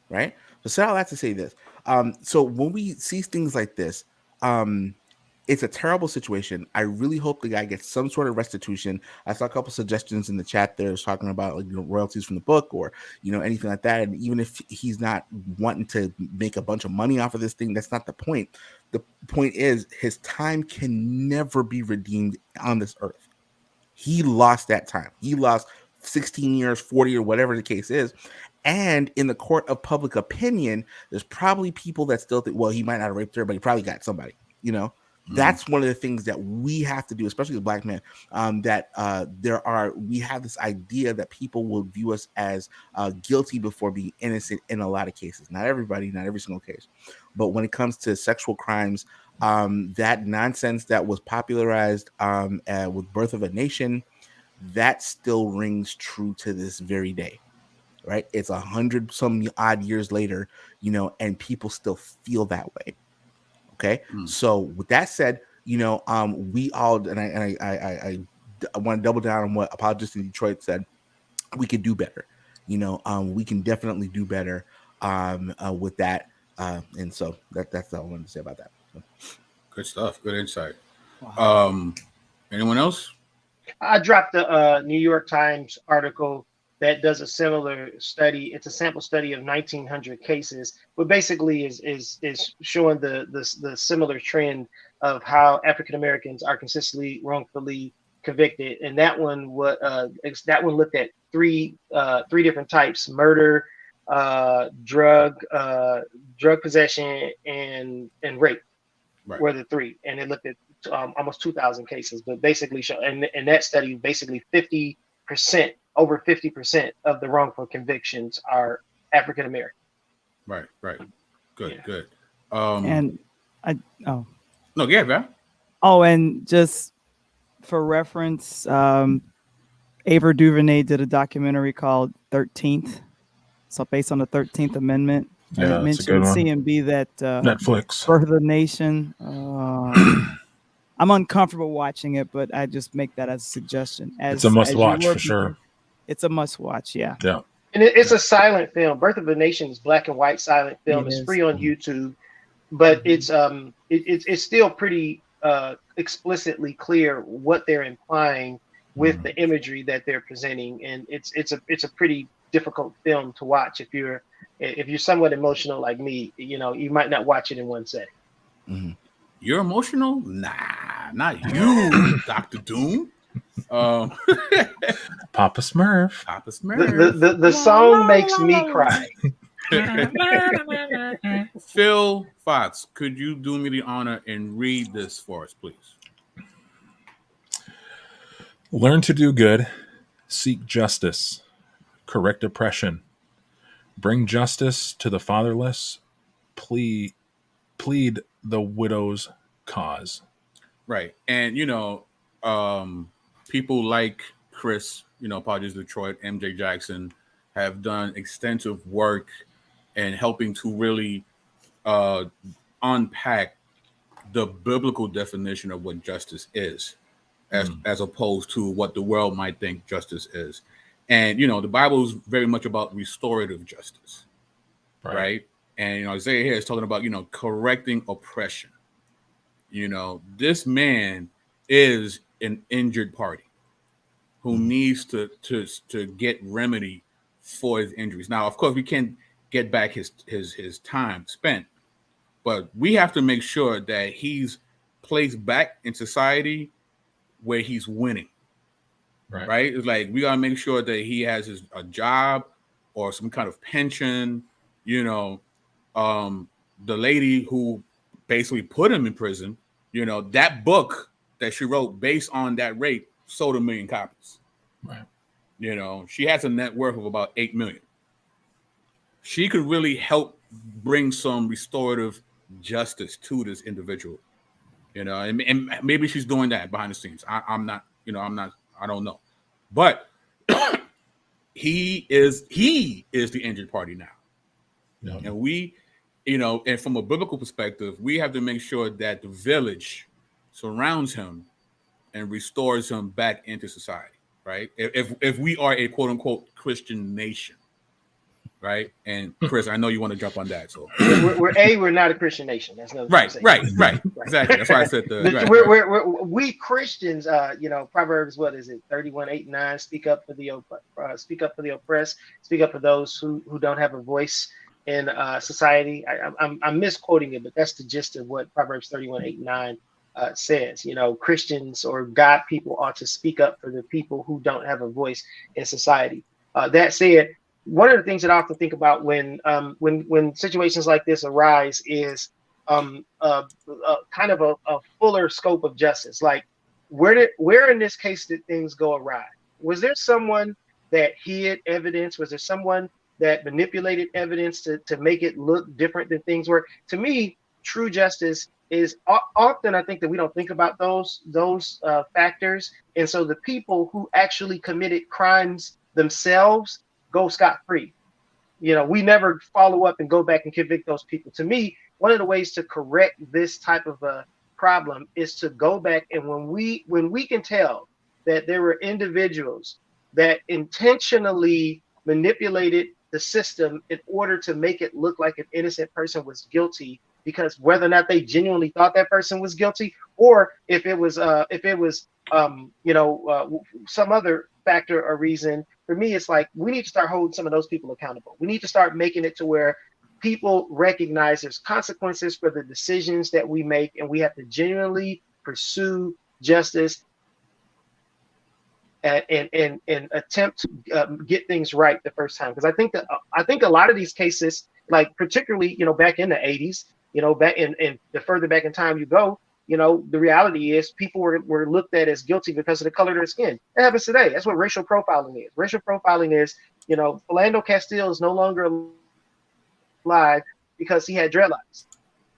right? So I'll have to say this. So when we see things like this, it's a terrible situation. I really hope the guy gets some sort of restitution. I saw a couple suggestions in the chat there talking about like, royalties from the book or anything like that. And even if he's not wanting to make a bunch of money off of this thing, that's not the point. The point is his time can never be redeemed on this earth. He lost that time. He lost 16 years, 40 or whatever the case is. And in the court of public opinion, there's probably people that still think, well, he might not have raped her, but he probably got somebody, That's one of the things that we have to do, especially as Black men, we have this idea that people will view us as guilty before being innocent in a lot of cases. Not everybody, not every single case. But when it comes to sexual crimes, that nonsense that was popularized with Birth of a Nation, that still rings true to this very day. Right? It's 100 some odd years later, and people still feel that way. Okay. So with that said, we all, and I want to double down on what Apologist in Detroit said. We could do better. We can definitely do better with that. And so that's all I wanted to say about that. So. Good stuff. Good insight. Wow. Anyone else? I dropped the New York Times article that does a similar study. It's a sample study of 1,900 cases, but basically is showing the similar trend of how African Americans are consistently wrongfully convicted. And that one looked at three different types: murder, drug possession, and rape. Right. Were the three, and it looked at almost 2,000 cases. But basically, and that study basically 50%. Over 50% of the wrongful convictions are African American. Right. Good. And no, yeah, man. Oh, and just for reference, Ava DuVernay did a documentary called 13th. So based on the 13th Amendment. And it mentioned CMB that Netflix. Birth of the Nation. I'm uncomfortable watching it, but I just make that as a suggestion. It's a must watch for sure. It's a must watch, yeah. Yeah. And it's a silent film. Birth of a Nation is black and white silent film. It's free on YouTube, but it's still pretty explicitly clear what they're implying with the imagery that they're presenting, and it's a pretty difficult film to watch if you're somewhat emotional like me. You might not watch it in one setting. Mm-hmm. You're emotional? Nah, not you, Dr. Doom. Papa Smurf. The song makes me cry. Phil Fox, could you do me the honor and read this for us, please? Learn to do good, seek justice, correct oppression, bring justice to the fatherless, plead the widow's cause. Right. And people like Chris, Apologies Detroit, MJ Jackson have done extensive work in helping to really unpack the biblical definition of what justice is, as opposed to what the world might think justice is. And, the Bible is very much about restorative justice, right? And, Isaiah here is talking about, correcting oppression. This man is an injured party who needs to get remedy for his injuries. Now, of course, we can't get back his time spent, but we have to make sure that he's placed back in society where he's winning. Right? It's like we gotta make sure that he has a job or some kind of pension. The lady who basically put him in prison, that book that she wrote based on that rape sold 1 million copies. Right. She has a net worth of about 8 million. She could really help bring some restorative justice to this individual. And maybe she's doing that behind the scenes. I'm not, I don't know. But he is the injured party now. Yeah. And we, and from a biblical perspective, we have to make sure that the village surrounds him and restores him back into society, right? If we are a quote unquote Christian nation, right? And Chris, I know you want to jump on that, so we're not a Christian nation. That's another right, thing. Right. Exactly. That's why I said we Christians. Proverbs, what is it? 31:8-9. Speak up for the oppressed. Speak up for those who don't have a voice in society. I'm misquoting it, but that's the gist of what Proverbs 31:8-9 says. Christians or God people ought to speak up for the people who don't have a voice in society. That said, one of the things that I often think about when situations like this arise is kind of a fuller scope of justice. Like, where in this case did things go awry? Was there someone that hid evidence? Was there someone that manipulated evidence to make it look different than things were? To me, true justice is often, I think, that we don't think about those factors, and so the people who actually committed crimes themselves go scot-free. We never follow up and go back and convict those people. To me, one of the ways to correct this type of a problem is to go back, and when we can tell that there were individuals that intentionally manipulated the system in order to make it look like an innocent person was guilty, because whether or not they genuinely thought that person was guilty, or if it was some other factor or reason, for me, it's like we need to start holding some of those people accountable. We need to start making it to where people recognize there's consequences for the decisions that we make, and we have to genuinely pursue justice and attempt to get things right the first time. Because I think a lot of these cases, like particularly back in the 80s, back in the further back in time you go, the reality is people were looked at as guilty because of the color of their skin. It happens today. That's what racial profiling is. Racial profiling is, Philando Castile is no longer alive because he had dreadlocks.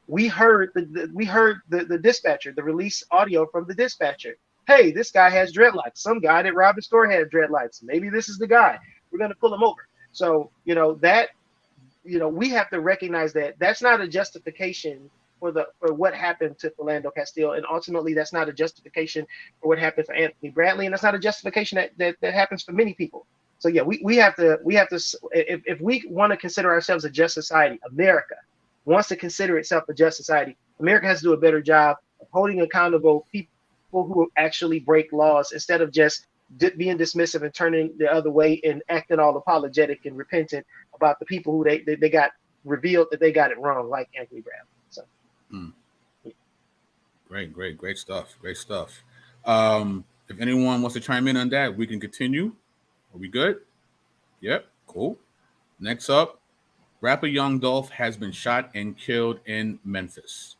We heard the dispatcher, the release audio from the dispatcher. Hey, this guy has dreadlocks. Some guy that robbed the store had dreadlocks. Maybe this is the guy. We're going to pull him over. So, we have to recognize that that's not a justification for what happened to Philando Castile, and ultimately that's not a justification for what happened for Anthony Bradley, and that's not a justification that happens for many people. So yeah, we have to if we want to consider ourselves a just society, America wants to consider itself a just society, America has to do a better job of holding accountable people who actually break laws, instead of just being dismissive and turning the other way and acting all apologetic and repentant about the people who they got revealed that they got it wrong, like Anthony Bradley. So Great stuff. If anyone wants to chime in on that, we can continue. Are we good? Yep, cool. Next up, rapper Young Dolph has been shot and killed in Memphis.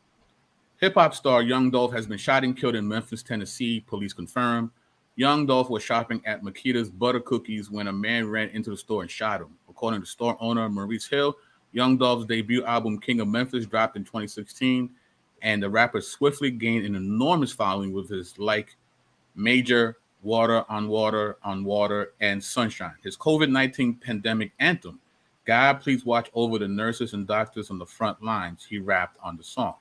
Hip-hop star Young Dolph has been shot and killed in Memphis, Tennessee, police confirm. Young Dolph was shopping at Makita's Butter Cookies when a man ran into the store and shot him. According to store owner Maurice Hill, Young Dolph's debut album King of Memphis dropped in 2016, and the rapper swiftly gained an enormous following with his Major, Water on Water on Water, and Sunshine. His COVID-19 pandemic anthem, God Please Watch Over the Nurses and Doctors on the Front Lines, he rapped on the song.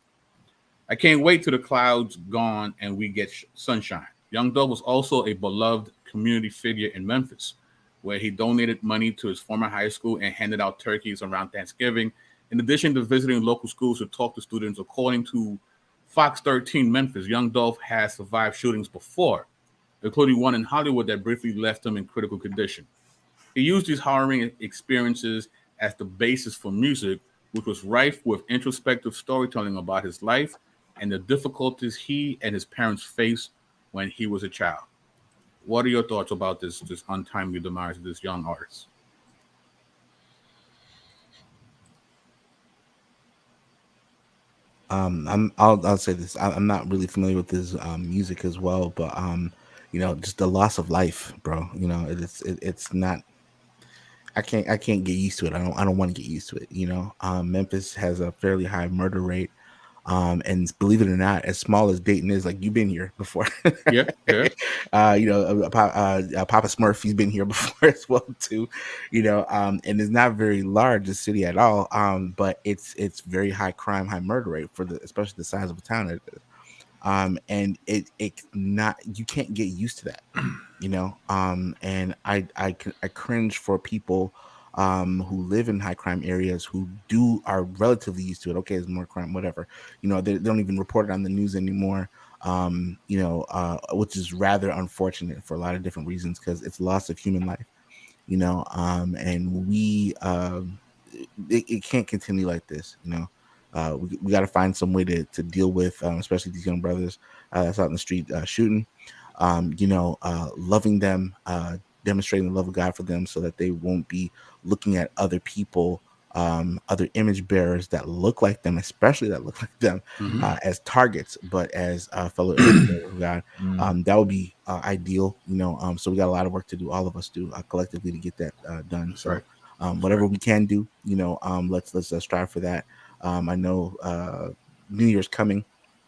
I can't wait till the clouds gone and we get sunshine. Young Dolph was also a beloved community figure in Memphis, where he donated money to his former high school and handed out turkeys around Thanksgiving, in addition to visiting local schools to talk to students. According to Fox 13 Memphis, Young Dolph has survived shootings before, including one in Hollywood that briefly left him in critical condition. He used these harrowing experiences as the basis for music, which was rife with introspective storytelling about his life and the difficulties he and his parents faced when he was a child. What are your thoughts about this untimely demise of this young artist? I'll say this. I'm not really familiar with his music as well, but just the loss of life, bro. It's not. I can't get used to it. I don't want to get used to it. Memphis has a fairly high murder rate. And believe it or not, as small as Dayton is, like, you've been here before. Yeah. Papa Smurf, he's been here before as well too. And it's not very large a city at all. But it's very high crime, high murder rate especially the size of a town it is. And it not, you can't get used to that, and I cringe for people who live in high crime areas who are relatively used to it. Okay, there's more crime, whatever. They don't even report it on the news anymore. Which is rather unfortunate for a lot of different reasons, because it's loss of human life. And it can't continue like this. We got to find some way to deal with, especially these young brothers that's out in the street shooting. Loving them, demonstrating the love of God for them, so that they won't be looking at other people, other image bearers that look like them, especially that look like them, as targets, but as fellow image bearers of God. That would be ideal, so we got a lot of work to do, all of us do, collectively, to get that done. That's so right. whatever we can do, let's strive for that. I know New Year's coming,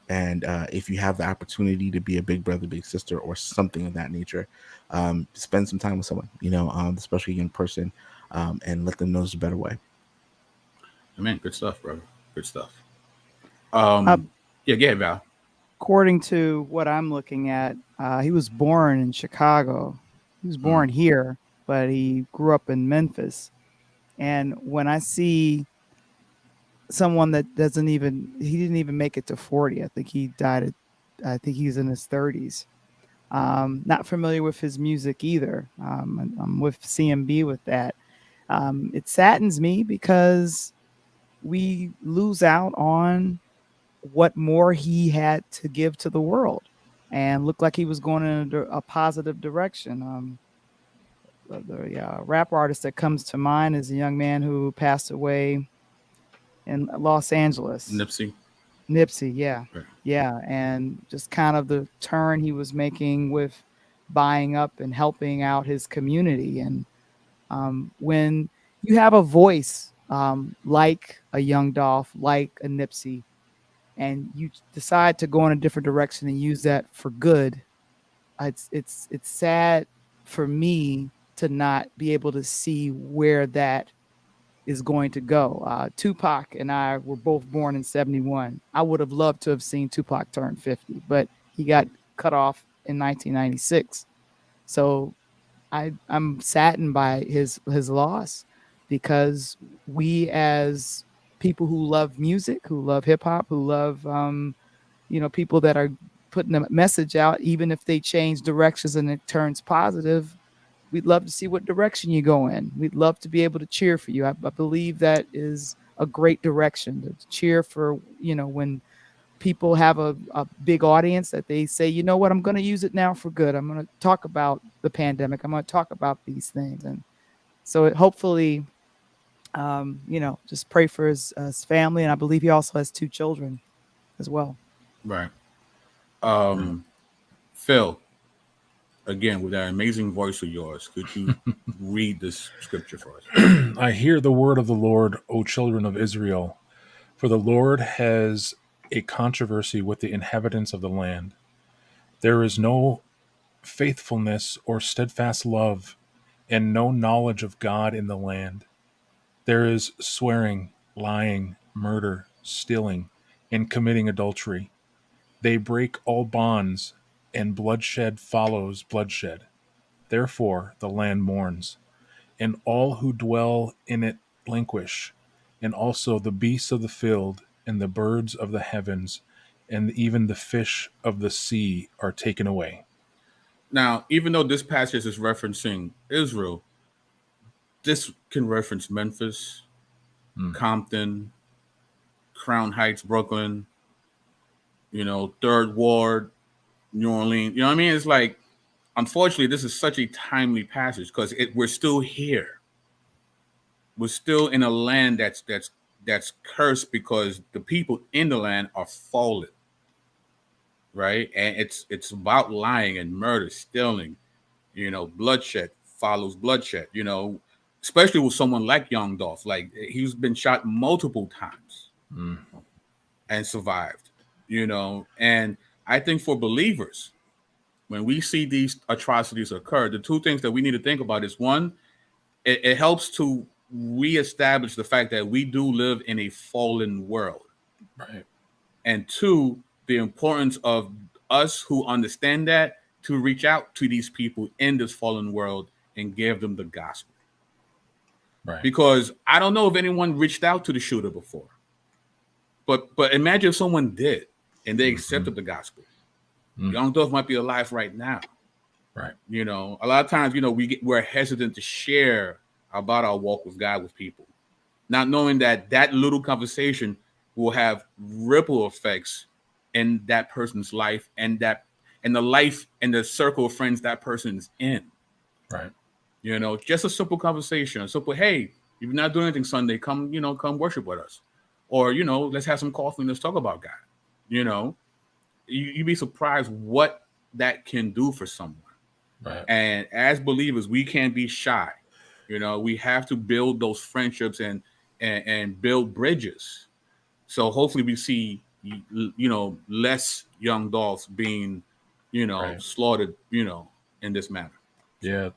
and if you have the opportunity to be a big brother, big sister, or something of that nature, spend some time with someone, especially a young person, and let them know there's a better way. Amen. Good stuff, brother. Good stuff. Yeah, go ahead, Val. According to what I'm looking at, he was born in Chicago. He was born here, but he grew up in Memphis. And when I see someone that he didn't even make it to 40. I think he died I think he's in his 30s. Not familiar with his music either. I'm with CMB with that. It saddens me because we lose out on what more he had to give to the world, and looked like he was going in a positive direction. The rap artist that comes to mind is a young man who passed away in Los Angeles. Nipsey, yeah. Right. Yeah. And just kind of the turn he was making with buying up and helping out his community. And when you have a voice like a young Dolph, like a Nipsey, and you decide to go in a different direction and use that for good, it's sad for me to not be able to see where that is going to go. Tupac and I were both born in 1971. I would have loved to have seen Tupac turn 50, but he got cut off in 1996. So I'm saddened by his loss, because we, as people who love music, who love hip hop, who love people that are putting a message out, even if they change directions and it turns positive, we'd love to see what direction you go in. We'd love to be able to cheer for you. I believe that is a great direction, to cheer for, when people have a big audience, that they say, you know what, I'm going to use it now for good. I'm going to talk about the pandemic. I'm going to talk about these things. And so hopefully, just pray for his family. And I believe he also has 2 children as well. Right. Phil, again, with that amazing voice of yours, could you read this scripture for us? I hear the word of the Lord, O children of Israel, for the Lord has a controversy with the inhabitants of the land. There is no faithfulness or steadfast love, and no knowledge of God in the land. There is swearing, lying, murder, stealing, and committing adultery. They break all bonds, and bloodshed follows bloodshed. Therefore the land mourns, and all who dwell in it languish, and also the beasts of the field, and the birds of the heavens, and even the fish of the sea are taken away. Now, even though this passage is referencing Israel, this can reference Memphis, Compton, Crown Heights, Brooklyn, 3rd Ward, New Orleans. You know what I mean? It's like, unfortunately, this is such a timely passage, because we're still here. We're still in a land that's cursed, because the people in the land are fallen, right? And it's about lying and murder, stealing, bloodshed follows bloodshed, especially with someone like young Dolph. Like, he's been shot multiple times. and survived, and I think for believers, when we see these atrocities occur, the two things that we need to think about is one, it helps to reestablish the fact that we do live in a fallen world. Right. And two, the importance of us who understand that to reach out to these people in this fallen world and give them the gospel. Right. Because I don't know if anyone reached out to the shooter before. But imagine if someone did and they accepted the gospel. Young Dolph might be alive right now. Right. A lot of times, we're hesitant to share about our walk with God with people, not knowing that little conversation will have ripple effects in that person's life and the life and the circle of friends that person's in. Right. Just a simple conversation, a simple, hey, if you're not doing anything Sunday, come worship with us. Or, let's have some coffee and let's talk about God. You'd be surprised what that can do for someone. Right. And as believers, we can't be shy. We have to build those friendships and build bridges. So hopefully we see, less young Dolphs being, Right. slaughtered, in this manner. Yeah.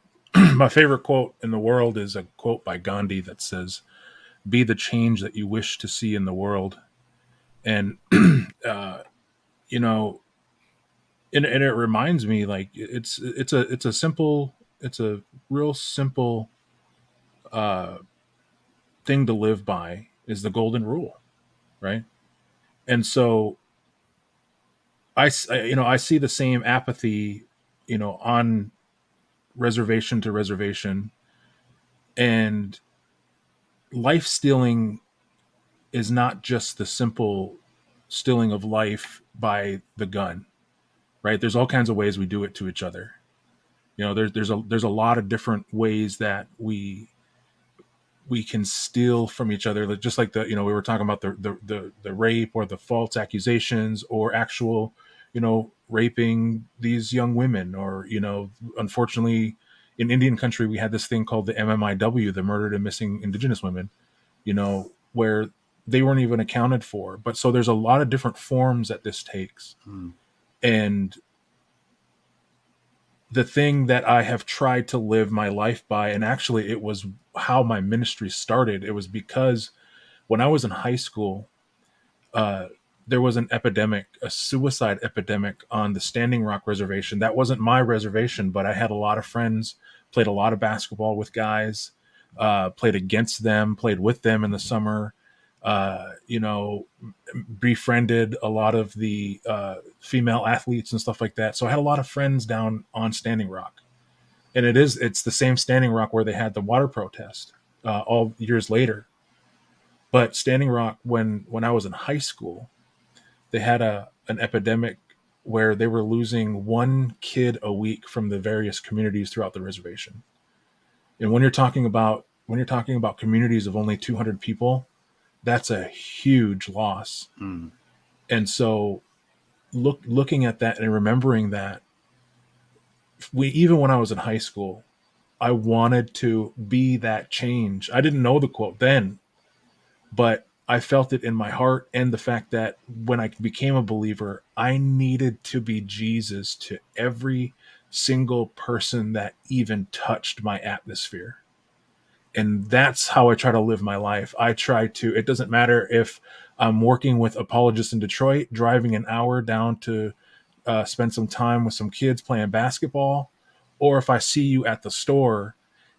My favorite quote in the world is a quote by Gandhi that says, "Be the change that you wish to see in the world." And, and it reminds me, like, it's a real simple thing to live by, is the golden rule. Right. And so I see the same apathy, on reservation to reservation, and life stealing is not just the simple stealing of life by the gun, right? There's all kinds of ways we do it to each other. There's a lot of different ways that we can steal from each other, just like we were talking about the rape or the false accusations or actual, raping these young women, or unfortunately in Indian country we had this thing called the MMIW, the murdered and missing indigenous women, where they weren't even accounted for. But so there's a lot of different forms that this takes. And the thing that I have tried to live my life by, and actually it was how my ministry started. It was because when I was in high school, there was an epidemic, a suicide epidemic on the Standing Rock Reservation. That wasn't my reservation, but I had a lot of friends, played a lot of basketball with guys, played against them, played with them in the summer, befriended a lot of the female athletes and stuff like that. So I had a lot of friends down on Standing Rock. And it's the same Standing Rock where they had the water protest all years later. But Standing Rock, when I was in high school, they had an epidemic where they were losing one kid a week from the various communities throughout the reservation. And when you're talking about communities of only 200 people, that's a huge loss. And so looking at that and remembering that, even when I was in high school, I wanted to be that change. I didn't know the quote then, but I felt it in my heart, and the fact that when I became a believer, I needed to be Jesus to every single person that even touched my atmosphere. And that's how I try to live my life. It doesn't matter if I'm working with apologists in Detroit, driving an hour down to spend some time with some kids playing basketball, or if I see you at the store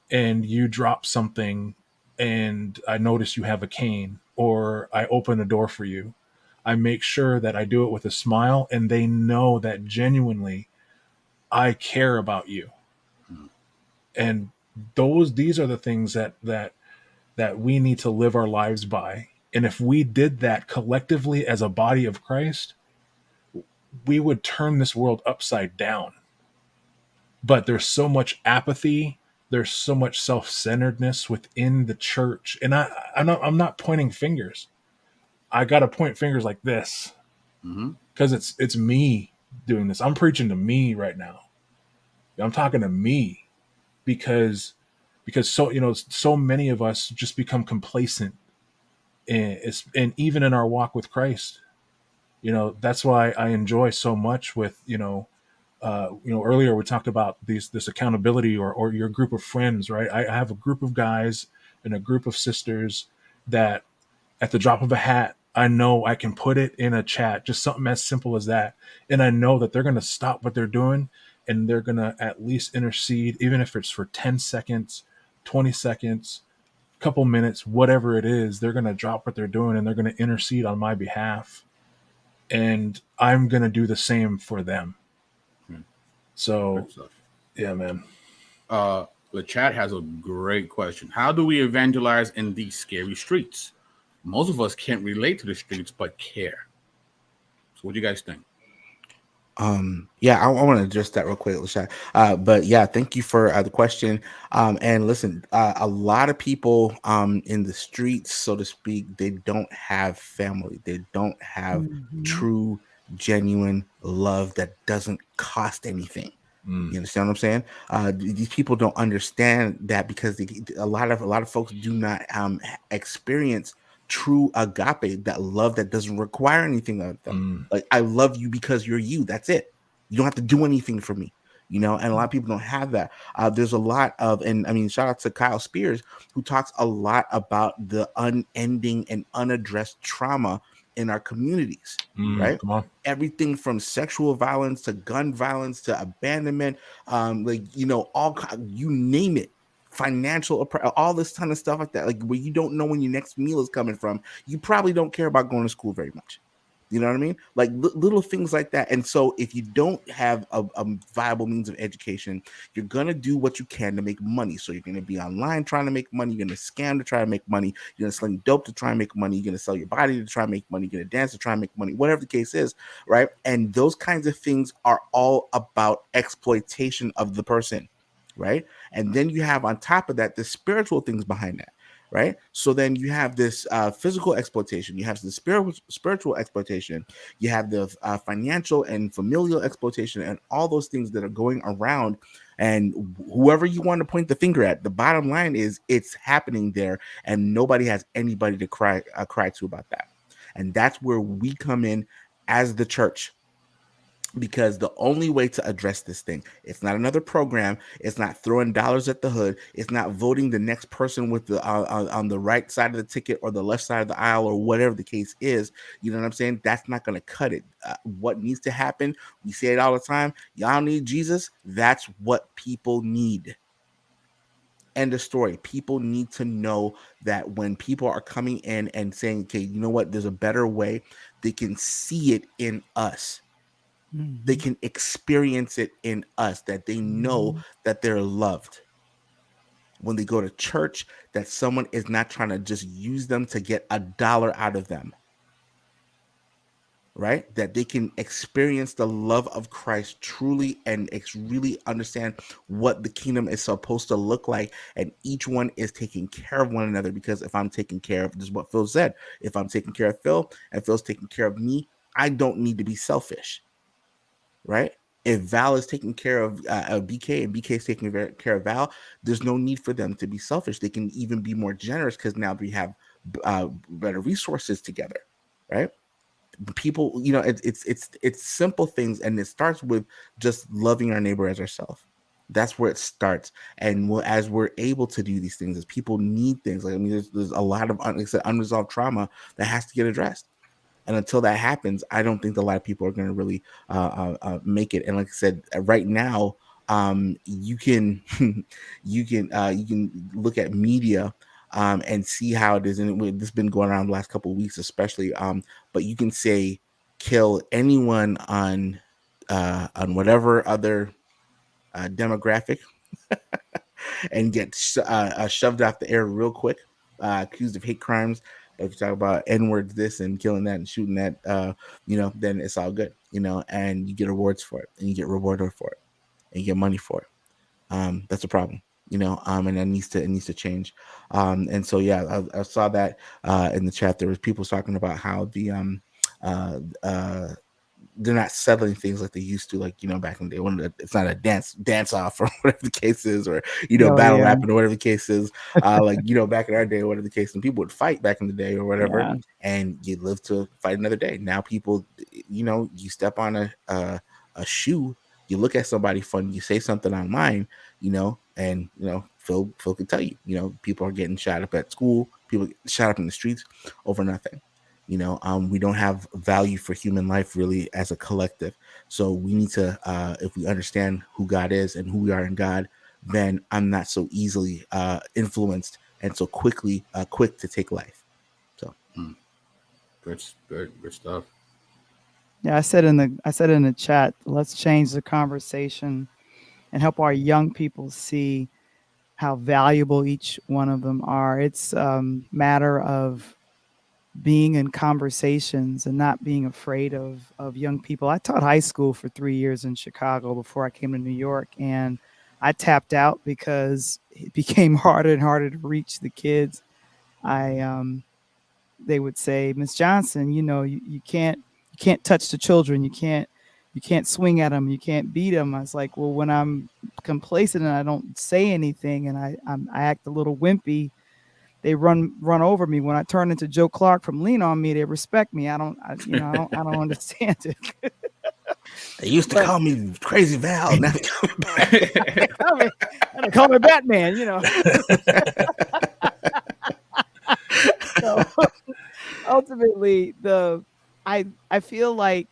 and you drop something and I notice you have a cane, or I open a door for you. I make sure that I do it with a smile, and they know that genuinely I care about you. And these are the things that we need to live our lives by. And if we did that collectively as a body of Christ, we would turn this world upside down. But there's so much apathy, there's so much self-centeredness within the church. And I'm not pointing fingers. I got to point fingers like this, because it's me doing this. I'm preaching to me right now. I'm talking to me because so many of us just become complacent, and even in our walk with Christ, That's why I enjoy so much with, earlier we talked about this accountability or your group of friends, right? I have a group of guys and a group of sisters that at the drop of a hat, I know I can put it in a chat, just something as simple as that. And I know that they're going to stop what they're doing and they're going to at least intercede, even if it's for 10 seconds, 20 seconds, couple minutes, whatever it is, they're going to drop what they're doing and they're going to intercede on my behalf. And I'm going to do the same for them. So, yeah, man. The chat has a great question. How do we evangelize in these scary streets? Most of us can't relate to the streets, but care. So what do you guys think? Yeah, I want to address that real quick, Lashad. But yeah, thank you for the question. And listen, a lot of people in the streets, so to speak, they don't have family. They don't have true, genuine love that doesn't cost anything. You understand what I'm saying? These people don't understand that because a lot of folks do not experience true agape, that love that doesn't require anything of them. Like, I love you because you're you. That's it. You don't have to do anything for me. And a lot of people don't have that. There's a lot of, and I mean, shout out to Kyle Spears, who talks a lot about the unending and unaddressed trauma in our communities, right? Come on. Everything from sexual violence to gun violence to abandonment, all, you name it, financial, all this kind of stuff like that, like where you don't know when your next meal is coming from. You probably don't care about going to school very much. You know what I mean? Like little things like that. And so if you don't have a viable means of education, you're going to do what you can to make money. So you're going to be online trying to make money. You're going to scam to try to make money. You're going to sling dope to try and make money. You're going to sell your body to try and make money. You're going to dance to try and make money, whatever the case is, right? And those kinds of things are all about exploitation of the person, right? And then you have on top of that the spiritual things behind that. Right. So then you have this physical exploitation. You have the spiritual exploitation. You have the financial and familial exploitation and all those things that are going around. And whoever you want to point the finger at, the bottom line is it's happening there. And nobody has anybody to cry to about that. And that's where we come in as the church. Because the only way to address this thing, it's not another program. It's not throwing dollars at the hood. It's not voting the next person with the on the right side of the ticket or the left side of the aisle or whatever the case is. You know what I'm saying? That's not going to cut it. What needs to happen? We say it all the time. Y'all need Jesus. That's what people need. End of story. People need to know that when people are coming in and saying, okay, you know what? There's a better way. They can see it in us. They can experience it in us, that they know that they're loved. When they go to church, that someone is not trying to just use them to get $1 out of them. Right? That they can experience the love of Christ truly and really understand what the kingdom is supposed to look like. And each one is taking care of one another, because if I'm taking care of, this is what Phil said, if I'm taking care of Phil and Phil's taking care of me, I don't need to be selfish. Right? If Val is taking care of BK and BK is taking care of Val, there's no need for them to be selfish. They can even be more generous because now we have better resources together, right? People, it's simple things, and it starts with just loving our neighbor as ourselves. That's where it starts. And as we're able to do these things, as people need things, like, I mean, there's a lot of unresolved trauma that has to get addressed. And until that happens, I don't think a lot of people are going to really make it. And like I said, right now, you can look at media and see how it is. And this has been going around the last couple of weeks, especially. But you can say kill anyone on whatever other demographic and get shoved off the air real quick, accused of hate crimes. If you talk about N-words, this and killing that and shooting that, then it's all good, and you get awards for it, and you get rewarded for it, and you get money for it. That's a problem, and it needs to change. And so, yeah, I saw that in the chat. There was people talking about how they're not settling things like they used to, like, back in the day when it's not a dance off or whatever the case is, or battle rapping or whatever the case is, back in our day or whatever the case, and people would fight back in the day or whatever, and you live to fight another day. Now people, you step on a shoe, you look at somebody funny, you say something online, and Phil can tell you, people are getting shot up at school, people get shot up in the streets over nothing. We don't have value for human life really as a collective. So we need to, if we understand who God is and who we are in God, then I'm not so easily influenced and so quick to take life. So good stuff. Yeah, I said in the chat, let's change the conversation and help our young people see how valuable each one of them are. It's matter of being in conversations and not being afraid of young people. I taught high school for 3 years in Chicago before I came to New York, and I tapped out because it became harder and harder to reach the kids. They would say, Miss Johnson, you can't touch the children. You can't swing at them. You can't beat them. I was like, well, when I'm complacent and I don't say anything and I act a little wimpy, they run over me. When I turn into Joe Clark from Lean on Me, they respect me. I don't understand it. They used to call me Crazy Val. Now they call me Batman. So ultimately, I feel like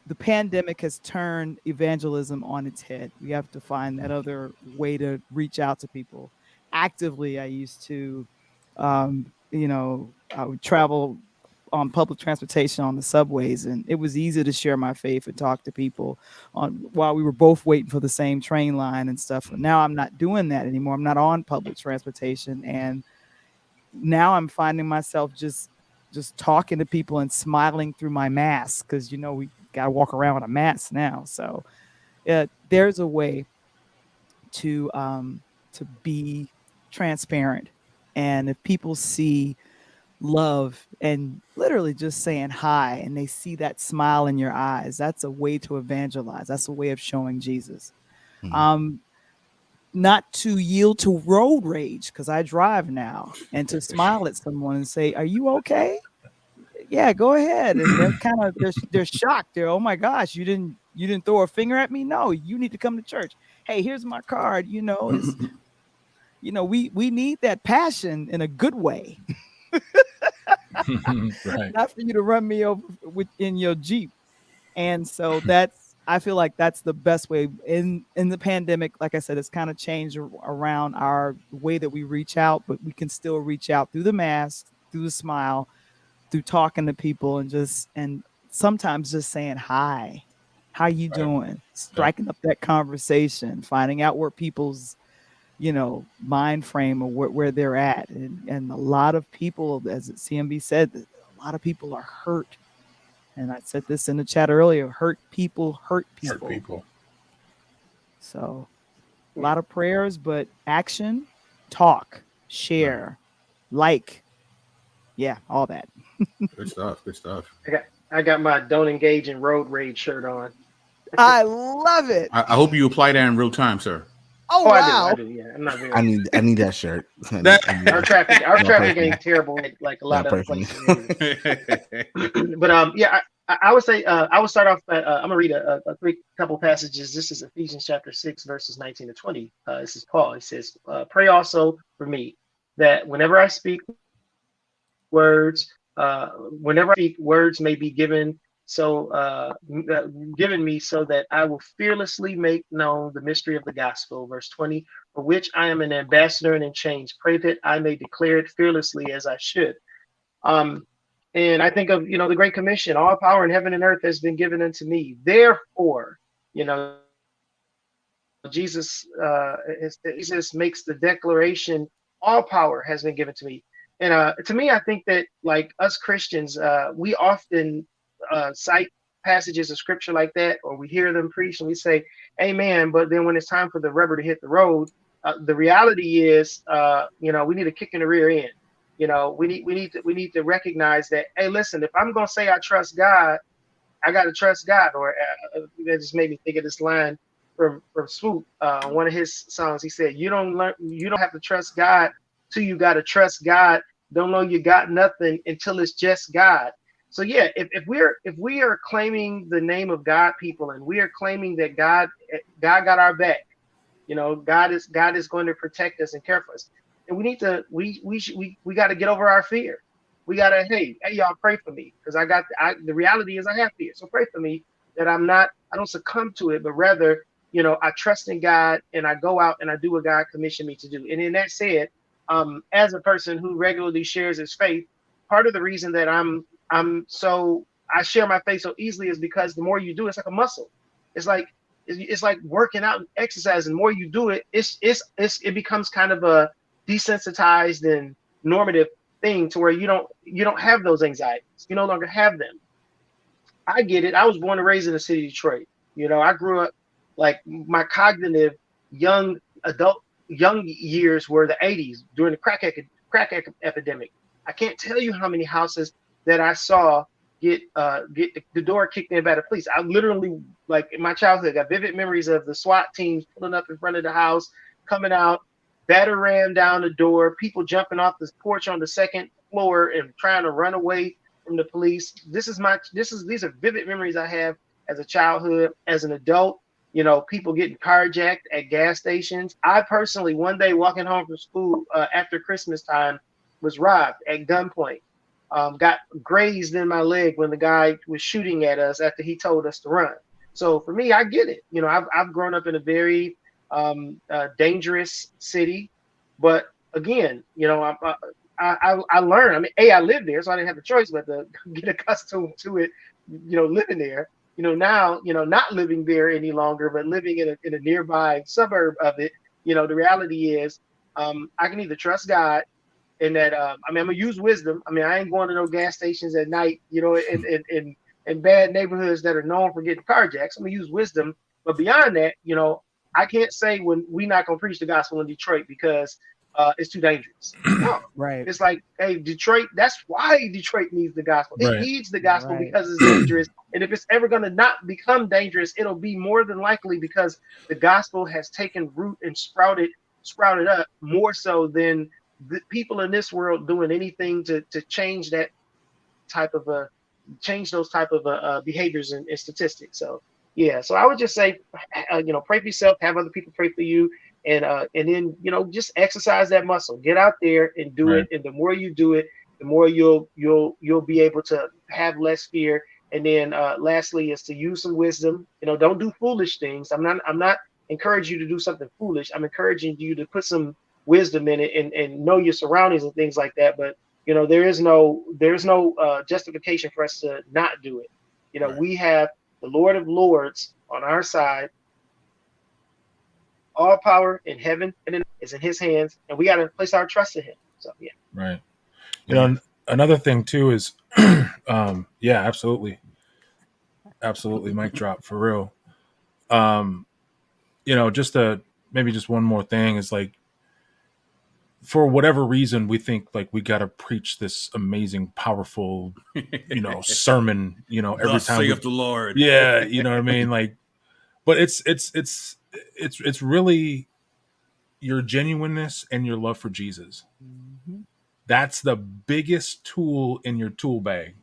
the pandemic has turned evangelism on its head. We have to find that other way to reach out to people. Actively, I used to, I would travel on public transportation on the subways, and it was easy to share my faith and talk to people while we were both waiting for the same train line and stuff. But now I'm not doing that anymore. I'm not on public transportation, and now I'm finding myself just talking to people and smiling through my mask because we gotta walk around with a mask now. So there's a way to be transparent, and if people see love and literally just saying hi and they see that smile in your eyes, that's a way to evangelize. That's a way of showing Jesus. Not to yield to road rage, because I drive now, and to smile at someone and say, are you okay? Yeah, go ahead. And they're kind of they're shocked. They're, oh my gosh, you didn't throw a finger at me? No, you need to come to church. Hey, here's my card. It's we need that passion in a good way. Right. Not for you to run me over in your Jeep. And so I feel like that's the best way in the pandemic. Like I said, it's kind of changed around our way that we reach out, but we can still reach out through the mask, through the smile, through talking to people, and sometimes just saying hi, how you doing? Striking up that conversation, finding out where people's mind frame or where they're at, and a lot of people, as CMB said, a lot of people are hurt. And I said this in the chat earlier, hurt people. So a lot of prayers, but action, talk, share, all that. Good stuff. I got my "Don't Engage in Road Rage" shirt on. I love it. I hope you apply that in real time, sir. Oh wow! I do. Yeah, I'm not very. I need that shirt. Our traffic ain't terrible like a lot of places. But I would say I would start off. I'm gonna read a couple passages. This is Ephesians chapter 6, verses 19 to 20. This is Paul. He says, "Pray also for me, that whenever I speak words, may be given me, so that I will fearlessly make known the mystery of the gospel." Verse 20, "For which I am an ambassador and in chains. Pray that I may declare it fearlessly as I should." And I think of the Great Commission. All power in heaven and earth has been given unto me. Therefore, Jesus makes the declaration, all power has been given to me. And to me, I think that like us Christians, we often cite passages of scripture like that, or we hear them preach and we say, amen. But then when it's time for the rubber to hit the road, the reality is, we need a kick in the rear end. We need to recognize that, hey, listen, if I'm going to say I trust God, I got to trust God. Or that just made me think of this line from Swoop, one of his songs. He said, you don't have to trust God till you got to trust God. Don't know you got nothing until it's just God. So yeah, if we are claiming the name of God, people, and we are claiming that God got our back, God is going to protect us and care for us, and we got to get over our fear. We got to, hey y'all, pray for me, because the reality is I have fear, so pray for me that I don't succumb to it, but rather, I trust in God and I go out and I do what God commissioned me to do. And in that said, as a person who regularly shares his faith, part of the reason that I share my faith so easily is because the more you do, it's like a muscle. It's like working out and exercise. The more you do it, it becomes kind of a desensitized and normative thing, to where you don't have those anxieties. You no longer have them. I get it. I was born and raised in the city of Detroit. I grew up, like, my cognitive young years were the 80s, during the crack epidemic. I can't tell you how many houses that I saw get the door kicked in by the police. I literally, like, in my childhood, got vivid memories of the SWAT teams pulling up in front of the house, coming out, batter ram down the door, people jumping off the porch on the second floor and trying to run away from the police. These are vivid memories I have as a childhood. As an adult, people getting carjacked at gas stations. I personally, one day walking home from school after Christmas time, was robbed at gunpoint. Got grazed in my leg when the guy was shooting at us after he told us to run. So for me, I get it. I've grown up in a very dangerous city, but again, I learned. I mean, I lived there, so I didn't have a choice but to get accustomed to it. Living there. Now, not living there any longer, but living in a nearby suburb of it. The reality is, I can either trust God, and that I'm gonna use wisdom. I ain't going to no gas stations at night, in bad neighborhoods that are known for getting carjacks. I'm gonna use wisdom, but beyond that, I can't say when we not gonna preach the gospel in Detroit because it's too dangerous. No, Right. it's like, hey, Detroit. That's why Detroit needs the gospel. It Right. needs the gospel Right. because it's dangerous, and if it's ever gonna not become dangerous, it'll be more than likely because the gospel has taken root and sprouted up more so than the people in this world doing anything to change that type of those type of behaviors and statistics. So yeah, so I would just say, pray for yourself, have other people pray for you, and then just exercise that muscle. Get out there and do Right. it, and the more you do it, the more you'll be able to have less fear. And then lastly is to use some wisdom. Don't do foolish things. I'm not encouraging you to do something foolish. I'm encouraging you to put some wisdom in it and know your surroundings and things like that. But there's no justification for us to not do it. Right. We have the Lord of Lords on our side. All power in heaven and is in His hands, and we got to place our trust in Him. So yeah. Right. Another thing too is, yeah, absolutely, mic drop for real. Just one more thing is, like, for whatever reason, we think like we got to preach this amazing, powerful, sermon, every Thus time. saith the Lord. Yeah, you know what I mean? Like, but it's really your genuineness and your love for Jesus. Mhm. That's the biggest tool in your tool bag.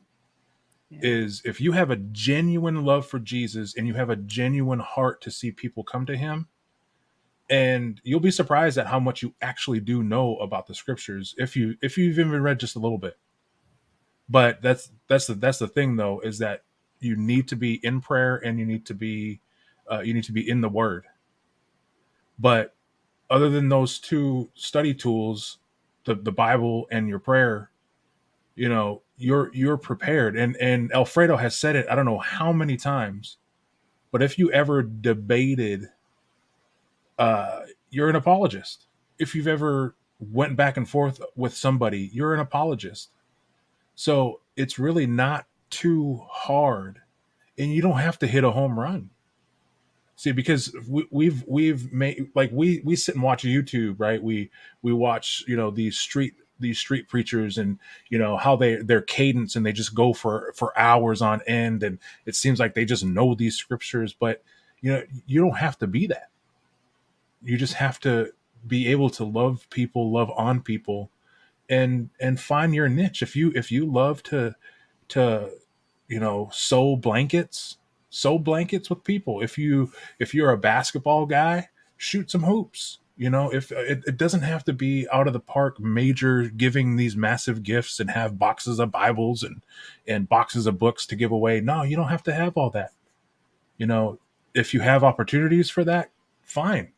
Yeah. Is if you have a genuine love for Jesus and you have a genuine heart to see people come to Him, and you'll be surprised at how much you actually do know about the scriptures if you've even read just a little bit. But that's the thing, though, is that you need to be in prayer and you need to be in the Word. But other than those two study tools, the Bible and your prayer, you're prepared. And Alfredo has said it, I don't know how many times, but if you ever debated, you're an apologist. If you've ever went back and forth with somebody, you're an apologist. So it's really not too hard, and you don't have to hit a home run. See, because we've made, like, we sit and watch YouTube, right? We watch these street preachers, and how their cadence, and they just go for hours on end, and it seems like they just know these scriptures. But you don't have to be that. You just have to be able to love people, love on people, and find your niche. If you love to sew blankets with people. If you're a basketball guy, shoot some hoops. If it doesn't have to be out of the park major giving these massive gifts and have boxes of Bibles and boxes of books to give away. No, you don't have to have all that. If you have opportunities for that, fine.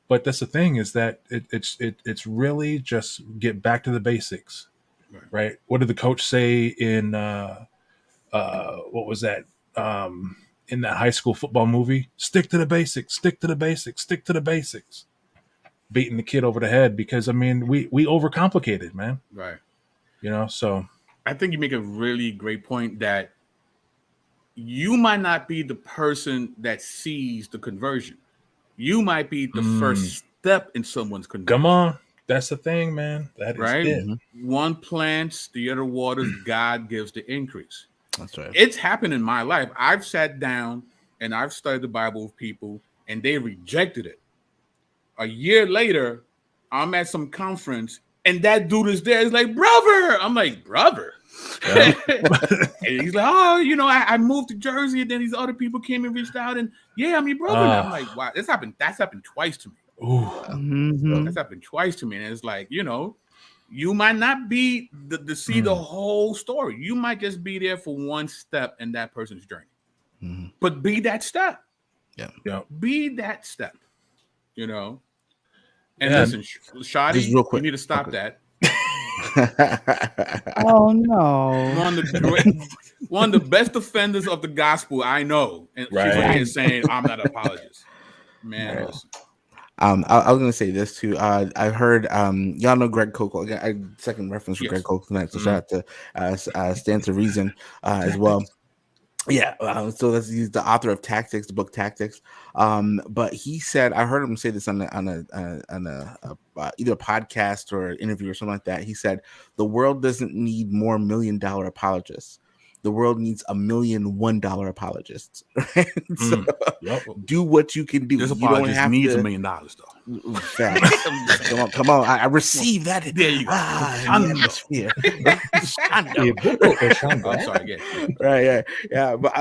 But that's the thing, is that it's really just get back to the basics, right? What did the coach say in what was that? In that high school football movie? Stick to the basics, stick to the basics, stick to the basics. Beating the kid over the head because, we overcomplicate it, man. Right. So I think you make a really great point that you might not be the person that sees the conversion. You might be the first step in someone's conversion. Come on. That's the thing, man. That is it. Mm-hmm. One plants, the other waters, God gives the increase. That's right. It's happened in my life. I've sat down and I've studied the Bible with people and they rejected it. A year later, I'm at some conference and that dude is there. He's like, brother. I'm like, brother. Yeah. And he's like, oh, I moved to Jersey, and then these other people came and reached out, and yeah, I'm your brother. I'm like, wow, that's happened twice to me. That's happened twice to me. And it's like, you might not be to see the whole story. You might just be there for one step in that person's journey. But be that step. Yeah. Be that step. And listen, Shadi, real quick. You need to stop that. Oh no! One of the best offenders of the gospel I know, and she's right here saying, "I'm not an apologist." Man, listen. I was going to say this too. I heard y'all know Greg Koukl. Again, second reference for Greg Koukl tonight. So shout out to Stand to Reason as well. Yeah, so he's the author of Tactics, the book Tactics. But he said, I heard him say this on a either a podcast or an interview or something like that. He said, the world doesn't need more $1 million apologists. The world needs $1 million $1 apologists. Right? So do what you can do. This you don't have needs $1 million though. Come on! I receive that. There you go. Atmosphere. I'm sorry. Right? Yeah. But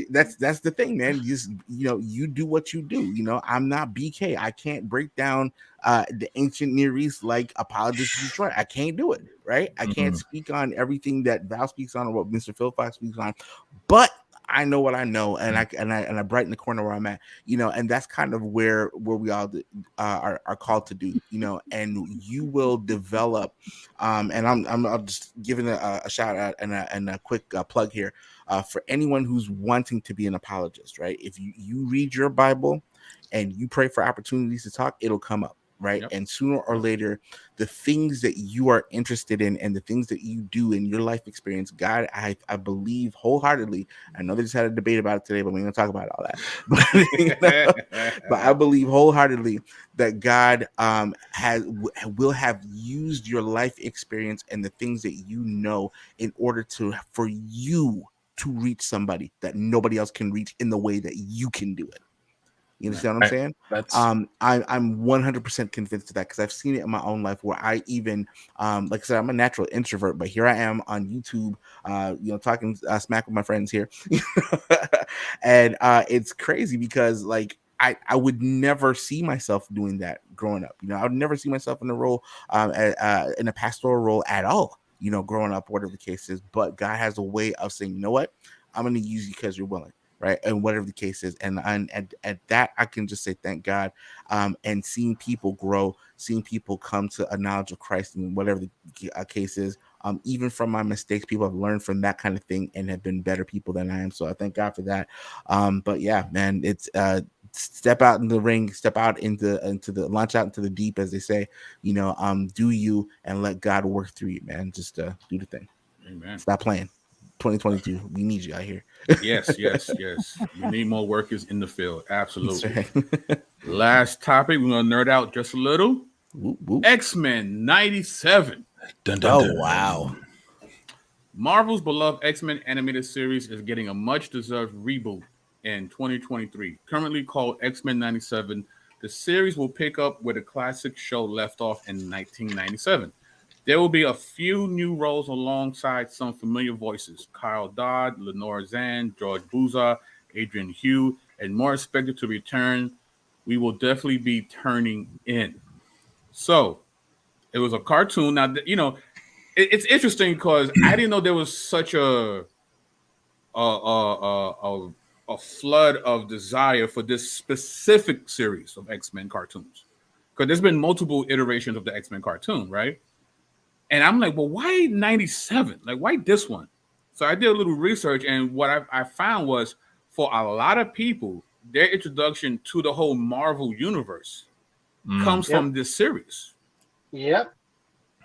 that's the thing, man. You do what you do. I'm not BK. I can't break down the ancient Near East like apologists of Detroit. I can't do it. Right? I can't speak on everything that Val speaks on or what Mr. Phil Fox speaks on, but I know what I know, and I brighten the corner where I'm at, and that's kind of where we all are called to do, and you will develop, and I'm just giving a shout out and a quick plug here for anyone who's wanting to be an apologist, right? If you read your Bible and you pray for opportunities to talk, it'll come up. Right. Yep. And sooner or later, the things that you are interested in and the things that you do in your life experience, God, I believe wholeheartily. I know they just had a debate about it today, but we're going to talk about all that. But I believe wholeheartedly that God will have used your life experience and the things that you know in order for you to reach somebody that nobody else can reach in the way that you can do it. You understand what I'm saying? I'm 100% convinced of that because I've seen it in my own life where I even, like I said, I'm a natural introvert, but here I am on YouTube, talking smack with my friends here. And it's crazy because like, I would never see myself doing that growing up. I would never see myself in the role, in a pastoral role at all, growing up, whatever the case is. But God has a way of saying, you know what? I'm going to use you because you're willing. Right. And whatever the case is. And at that, I can just say, thank God. And seeing people grow, seeing people come to a knowledge of Christ and whatever the case is, even from my mistakes, people have learned from that kind of thing and have been better people than I am. So I thank God for that. But yeah, man, it's step out in the ring, step out into the launch out into the deep, as they say, do you and let God work through you, man. Just do the thing. Amen. Stop playing. 2022, we need you out here. Yes. We need more workers in the field. Absolutely. Right. Last topic, we're gonna nerd out just a little. X-Men 97. Dun, dun, dun. Oh wow. Marvel's beloved X-Men animated series is getting a much-deserved reboot in 2023. Currently called X-Men 97, the series will pick up where the classic show left off in 1997. There will be a few new roles alongside some familiar voices: Kyle Dodd, Lenore Zan, George Buza, Adrian Hugh, and more expected to return. We will definitely be turning in. So it was a cartoon. Now, it's interesting because I didn't know there was such a flood of desire for this specific series of X-Men cartoons. Because there's been multiple iterations of the X-Men cartoon, right? And I'm like, well, why 97? Like, why this one? So I did a little research, and what I found was for a lot of people, their introduction to the whole Marvel universe comes from this series. Yep.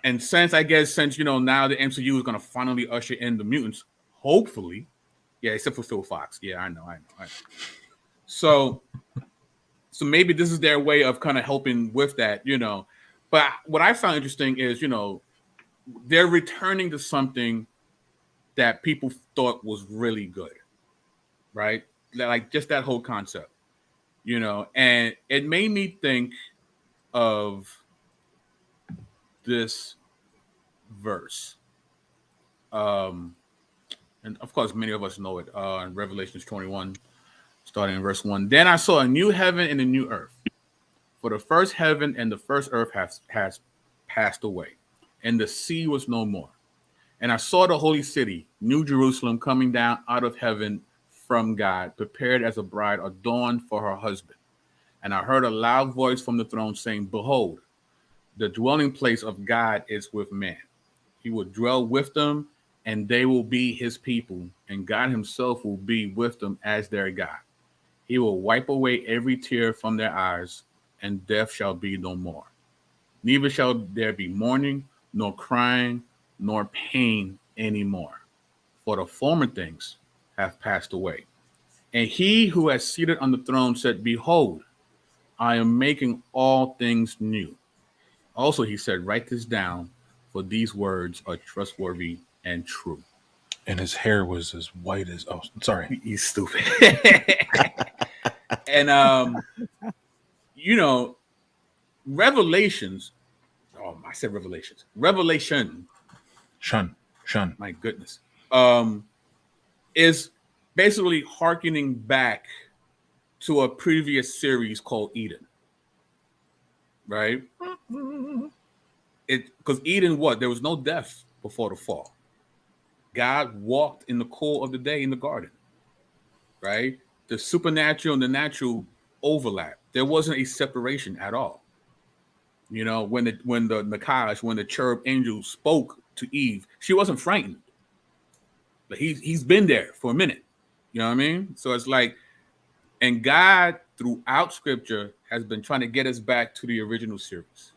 And since now the MCU is going to finally usher in the mutants, hopefully, yeah, except for Phil Fox. Yeah, I know. So maybe this is their way of kind of helping with that, But what I found interesting is, they're returning to something that people thought was really good, right? Like just that whole concept, and it made me think of this verse. And of course, many of us know it in Revelations 21, starting in verse 1. Then I saw a new heaven and a new earth. For the first heaven and the first earth has passed away, and the sea was no more. And I saw the holy city, New Jerusalem, coming down out of heaven from God, prepared as a bride adorned for her husband. And I heard a loud voice from the throne saying, behold, the dwelling place of God is with man. He will dwell with them, and they will be his people, and God himself will be with them as their God. He will wipe away every tear from their eyes, and death shall be no more. Neither shall there be mourning, nor crying, nor pain anymore, for the former things have passed away. And he who has seated on the throne said, behold, I am making all things new. Also, he said, write this down, for these words are trustworthy and true. And his hair was as white as, oh, sorry. He's stupid. And, Revelations. Oh, I said Revelations. Revelation. Shun. My goodness. Is basically hearkening back to a previous series called Eden. Right? Because Eden, there was no death before the fall. God walked in the cool of the day in the garden. Right? The supernatural and the natural overlap. There wasn't a separation at all. When the Nakash, when the cherub angel spoke to Eve, she wasn't frightened. But he's been there for a minute. You know what I mean? So it's like, and God throughout Scripture has been trying to get us back to the original series.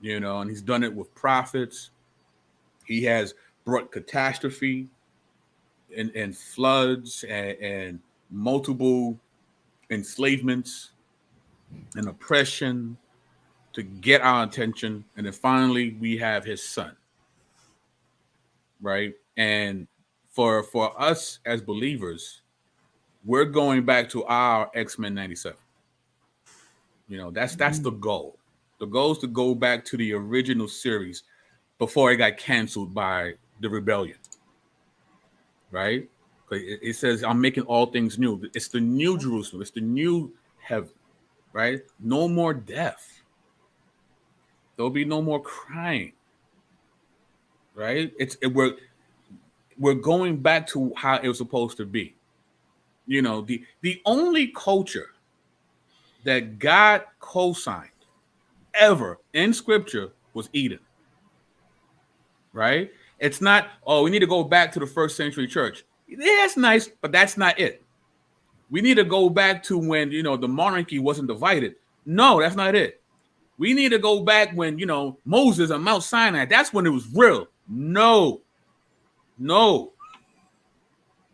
And he's done it with prophets. He has brought catastrophe and floods and multiple enslavements and oppression to get our attention. And then finally, we have his son. Right? And for us as believers, we're going back to our X-Men 97. That's the goal. The goal is to go back to the original series before it got canceled by the rebellion. Right? It says, I'm making all things new. It's the new Jerusalem. It's the new heaven. Right? No more death. There'll be no more crying. Right? We're going back to how it was supposed to be. The only culture that God co-signed ever in Scripture was Eden. Right? It's not, we need to go back to the first century church. Yeah, that's nice, but that's not it. We need to go back to when, the monarchy wasn't divided. No, that's not it. We need to go back when, Moses on Mount Sinai, that's when it was real. No.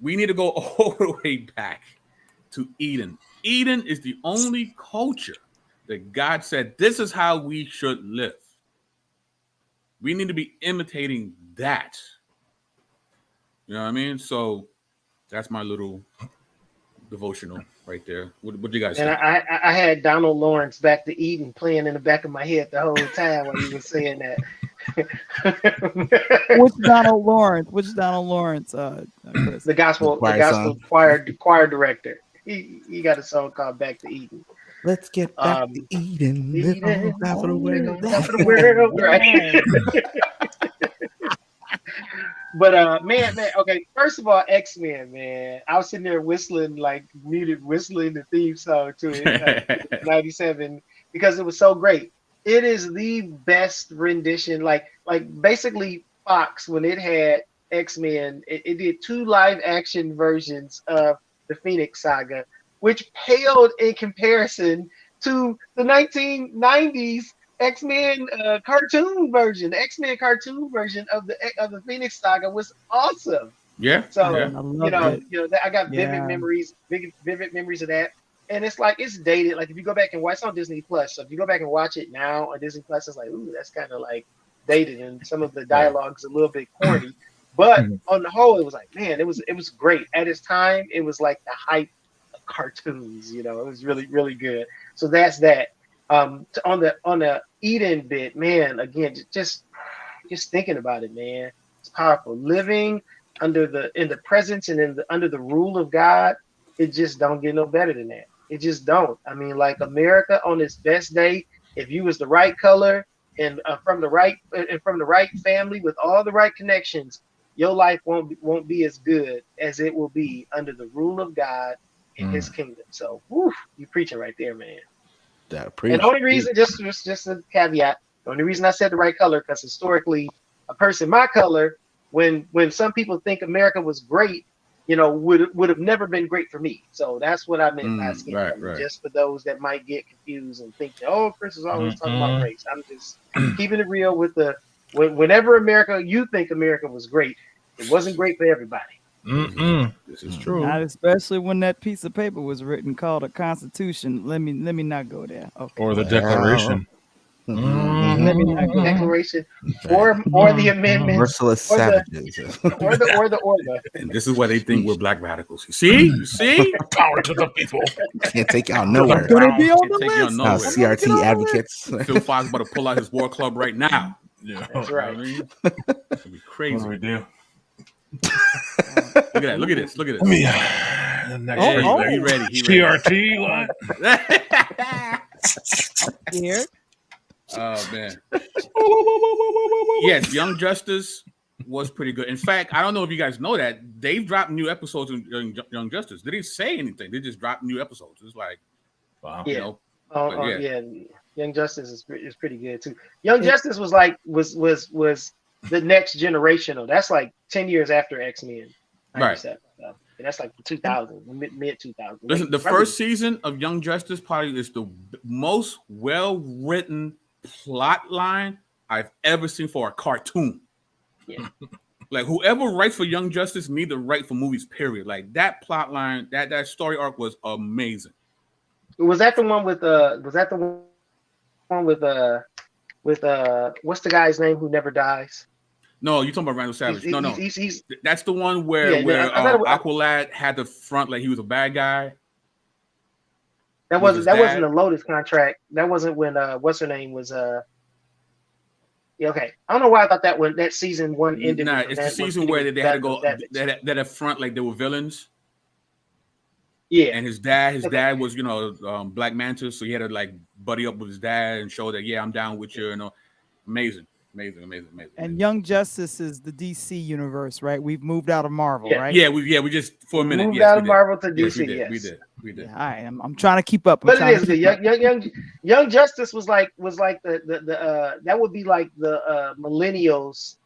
We need to go all the way back to Eden. Eden is the only culture that God said, this is how we should live. We need to be imitating that. You know what I mean? So that's my little devotional right there. What do you guys And think? I had Donald Lawrence Back to Eden playing in the back of my head the whole time while he was saying that. Which Donald Lawrence? Which Donald Lawrence? Chris. The gospel choir director. He got a song called Back to Eden. Let's get back to Eden. Live on top of the world. Top of the world, right? But man, okay. First of all, X-Men, man. I was sitting there whistling, like whistling the theme song to it, 97, because it was so great. It is the best rendition. Like basically Fox, when it had X-Men, it did 2 live action versions of the Phoenix Saga, which paled in comparison to the 1990s X-Men cartoon version. The X-Men cartoon version of the Phoenix Saga was awesome. Yeah. So yeah. I got vivid memories of that. And it's like it's dated. Like if you go back and watch, it's on Disney Plus. So if you go back and watch it now on Disney Plus, it's like, ooh, that's kind of like dated, and some of the dialogue's a little bit corny. But on the whole, it was like, man, it was great. At its time, it was like the hype of cartoons. It was really, really good. So that's that. On the Eden bit, man, again, just thinking about it, man, it's powerful. Living in the presence and under the rule of God, it just don't get no better than that. It just don't. I mean, like America on its best day, if you was the right color and from the right family with all the right connections, your life won't be as good as it will be under the rule of God in His kingdom. So, you preaching right there, man. And the only reason, just a caveat, the only reason I said the right color, because historically, a person my color, when some people think America was great, would have never been great for me. So that's what I meant by skin color. Right. Just for those that might get confused and think, oh, Chris is always talking about race. I'm just keeping it real with whenever you think America was great, it wasn't great for everybody. This is true. Not especially when that piece of paper was written called a Constitution. Let me not go there. Okay. Or the Declaration. Let me not go Declaration, or the amendment, merciless savages, or the. And this is why they think we're black radicals. You see, power to the people. Can't take y'all nowhere. Gonna be on the list. CRT advocates. Phil Fox about to pull out his war club right now. Yeah, that's right. It's gonna be crazy. What do we do? Look at that. Look at this. Look at this. He ready. CRT line. Here. Oh man. Yes, Young Justice was pretty good. In fact, I don't know if you guys know that they've dropped new episodes in Young Justice. They didn't say anything. They just dropped new episodes. It's like, wow. Yeah. Young Justice is pretty good too. Young Justice was the next generation. That's like 10 years after X-Men. Right. So, that's like 2000, mid 2000. Listen, the first season of Young Justice probably is the most well-written plot line I've ever seen for a cartoon. Yeah. Like whoever writes for Young Justice need to write for movies, period. Like that plot line, that story arc was amazing. Was that the one with what's the guy's name who never dies? No, you're talking about Randall Savage. He's that's the one where Aqualad had the front like he was a bad guy. That wasn't a Lotus contract. That wasn't when what's her name was yeah, okay. I don't know why I thought that season 1 ended. Nah, it's the season where they had to go that up front like they were villains. Yeah. And his dad was, Black Manta, so he had to like buddy up with his dad and show that I'm down with you, Amazing. And Young Justice is the DC universe, right? We've moved out of Marvel, right? Yeah, we just for a minute moved out of Marvel to DC. Yes, we did. Yeah, I'm trying to keep up. But it is good. Young Justice was like the that would be like the millennials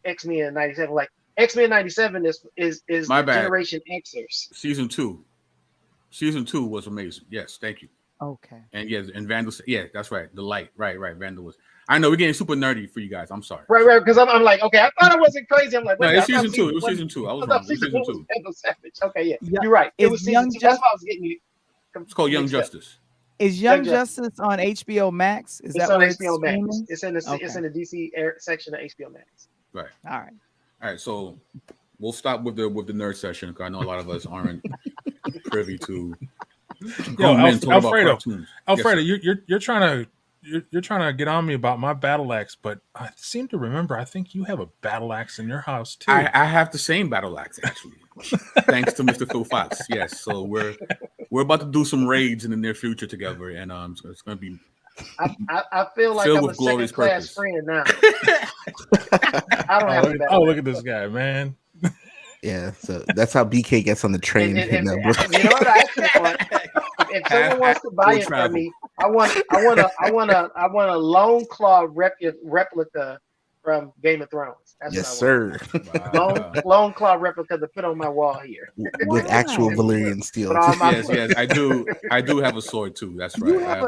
X-Men 97. Like X-Men 97 is My the bad. Generation Xers. Season 2 was amazing. Yes, thank you. Okay. And yes, and Vandal. Yeah, that's right. The light. Right. Vandal was. I know we're getting super nerdy for you guys. I'm sorry. Right. Because I'm like, okay, I thought I wasn't crazy. I'm like, no, wait, it's season 2. It was season 2. I was wrong. Season 2. Okay, yeah, you're right. It was season 2. That's why I was getting you. It's called Young Justice. Is Young Justice on HBO Max? Is that on where HBO Max? Streaming? It's in the DC section of HBO Max. Right. All right. So we'll stop with the nerd session because I know a lot of us aren't privy to. Yo, Men talk about Alfredo, cartoons. Alfredo, Yes, you're trying to get on me about my battle axe, but I seem to remember I think you have a battle axe in your house too. I have the same battle axe actually, thanks to Mr. Phil Fox. Yes, so we're about to do some raids in the near future together, and it's going to be. I feel like filled I'm with a glorious second class purpose. friend now. I don't have a battle. Look at this guy, man. Yeah, so that's how BK gets on the train. And you know what I actually want? If someone wants to buy it from me, I want a Lone Claw replica from Game of Thrones. That's yes, what I want. sir. Wow. Lone Claw replica to put on my wall here With actual Valyrian steel. Yes, I do have a sword too. That's right. You have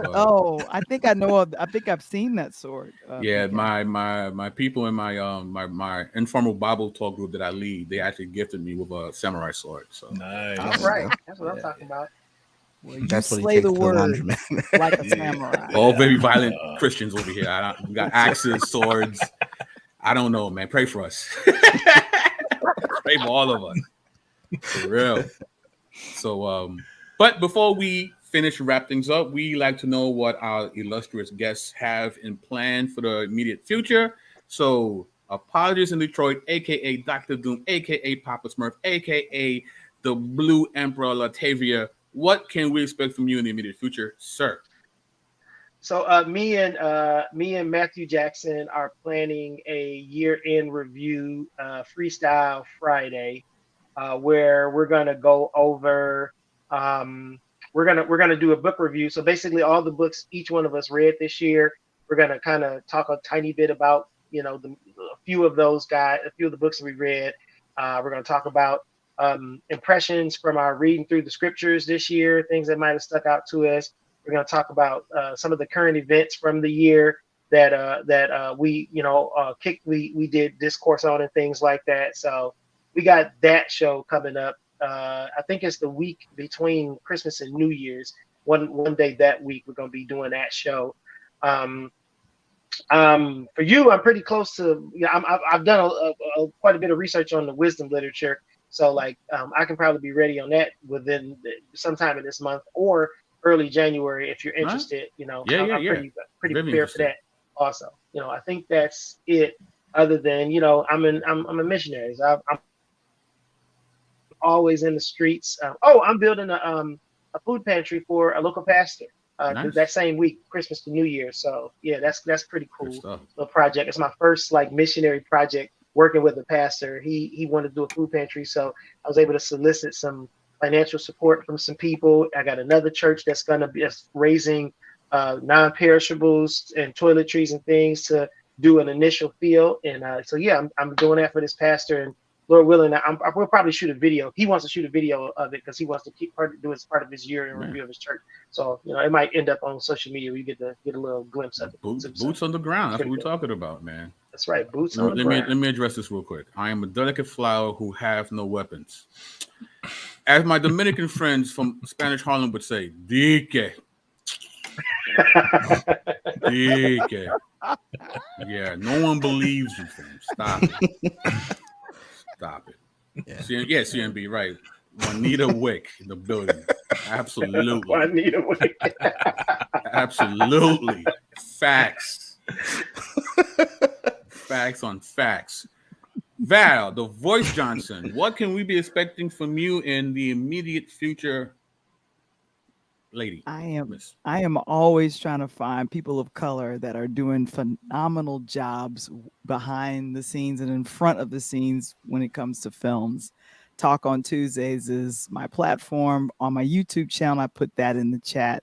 I think I know. I think I've seen that sword. Yeah, BK. my people in my my informal Bible talk group that I lead, they actually gifted me with a samurai sword. So Nice. All right, that's what I'm talking about. Well, you That's what he slay takes the to the word laundromat. like a samurai. all very violent Christians over here. We got axes, swords. I don't know, man. Pray for us. Pray for all of us. For real. So, but before we finish wrap things up, we like to know what our illustrious guests have in plan for the immediate future. So, Apologies in Detroit, aka Dr. Doom, aka Papa Smurf, aka the Blue Emperor Latavia. What can we expect from you in the immediate future, sir? So me and Matthew Jackson are planning a year-end review, Freestyle Friday, where we're gonna go over. We're gonna do a book review. So basically, all the books each one of us read this year, we're gonna kind of talk a tiny bit about a few of those guys, a few of the books that we read. We're gonna talk about impressions from our reading through the scriptures this year, things that might have stuck out to us. We're going to talk about some of the current events from the year that we did discourse on and things like that. So we got that show coming up. I think it's the week between Christmas and New Year's. One day that week we're going to be doing that show. For you, I'm pretty close to. I've done quite a bit of research on the wisdom literature. So I can probably be ready on that within sometime in this month or early January if you're interested. I'm pretty prepared for that. Also, I think that's it. Other than I'm a missionary. So I'm always in the streets. I'm building a food pantry for a local pastor. Nice. That same week, Christmas to New Year. So yeah, that's pretty cool. Little project. It's my first missionary project. Working with a pastor, he wanted to do a food pantry, so I was able to solicit some financial support from some people. I got another church that's going to be raising non-perishables and toiletries and things to do an initial field. And so yeah, I'm doing that for this pastor. And Lord willing, I will probably shoot a video. He wants to shoot a video of it because he wants to do it as part of his year in review of his church. So it might end up on social media. We get a little glimpse of it. Boots on the ground. That's what we're talking about, man. That's right. Boots on the ground. Let me address this real quick. I am a delicate flower who have no weapons. As my Dominican friends from Spanish Harlem would say, Dique. Dique. Yeah, no one believes you, fam. Stop it. Stop it. Yeah, CMB, right. Juanita Wick in the building. Absolutely. Juanita Wick. Absolutely. Facts. Facts on facts. Val, the Voice Johnson, what can we be expecting from you in the immediate future, lady? I am always trying to find people of color that are doing phenomenal jobs behind the scenes and in front of the scenes when it comes to films. Talk on Tuesdays is my platform. On my YouTube channel, I put that in the chat.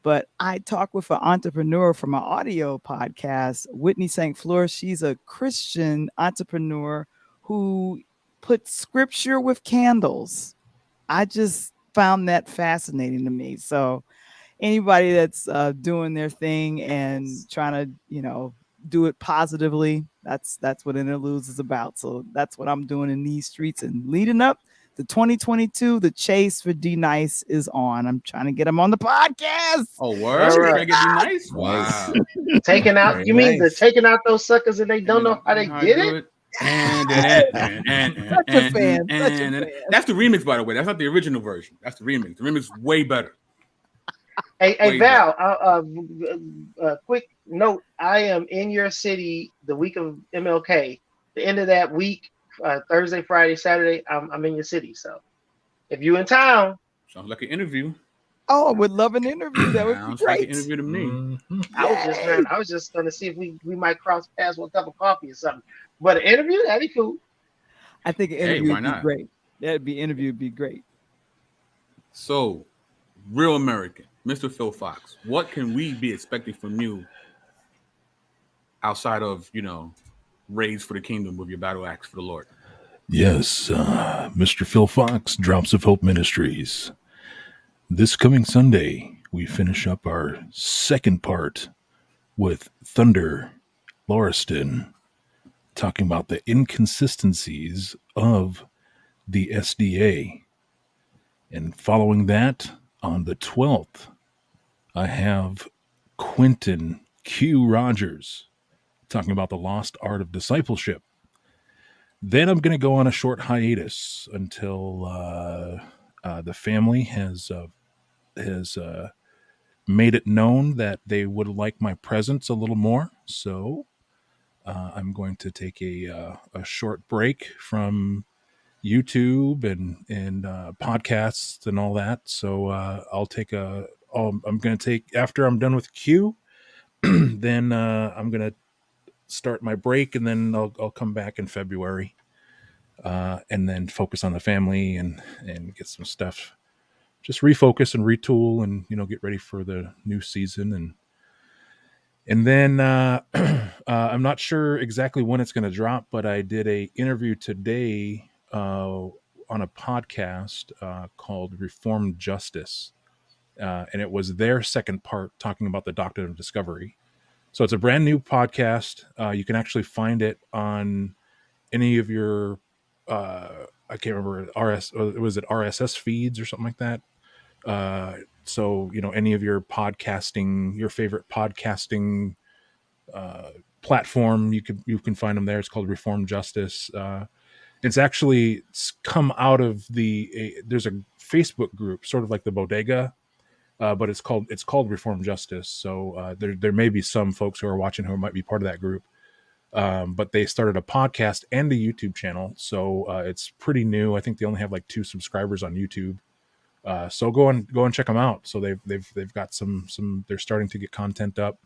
But I talk with an entrepreneur from my audio podcast, Whitney St. Fleur. She's a Christian entrepreneur who puts scripture with candles. I just found that fascinating to me. So anybody that's doing their thing and trying to, do it positively, that's what Interludes is about. So that's what I'm doing in these streets. And leading up to 2022, the chase for D Nice is on. I'm trying to get him on the podcast. Oh, word? All right. Trying to get D Nice? Wow. Taking out, you mean taking out those suckers and they don't know how they get it? Such a fan. That's the remix, by the way. That's not the original version. That's the remix. The remix is way better. Hey Val, quick note. I am in your city the week of MLK. The end of that week, Thursday, Friday, Saturday, I'm in your city. So if you in town, sounds like an interview. Oh, I would love an interview. That would be Sounds great. like an interview to me. Mm-hmm. I was just gonna see if we might cross paths with a cup of coffee or something. But an interview, that'd be cool. I think an interview why would be not? great. Interview would be great. So, Real American, Mr. Phil Fox, what can we be expecting from you outside of, Raids for the Kingdom with your battle axe for the Lord? Yes, Mr. Phil Fox, Drops of Hope Ministries. This coming Sunday, we finish up our second part with Thunder Lauriston, talking about the inconsistencies of the SDA. And following that, on the 12th, I have Quentin Q. Rogers talking about the lost art of discipleship. Then I'm going to go on a short hiatus until the family has made it known that they would like my presence a little more. So I'm going to take a short break from YouTube and podcasts and all that. So I'm going to take, after I'm done with Q, then I'm going to start my break, and then I'll come back in February and then focus on the family and get some stuff, just refocus and retool and, get ready for the new season. And then I'm not sure exactly when it's going to drop, but I did a interview today on a podcast called Reformed Justice. And it was their second part talking about the doctrine of discovery. So it's a brand new podcast. You can actually find it on any of your, I can't remember, was it RSS feeds or something like that? So, any of your podcasting, your favorite podcasting platform, you can find them there. It's called Reformed Justice. It's come out of there's a Facebook group, sort of like the Bodega, but it's called Reformed Justice. So there may be some folks who are watching who might be part of that group. But they started a podcast and a YouTube channel. So it's pretty new. I think they only have like 2 subscribers on YouTube. So go and check them out. So they've got some they're starting to get content up,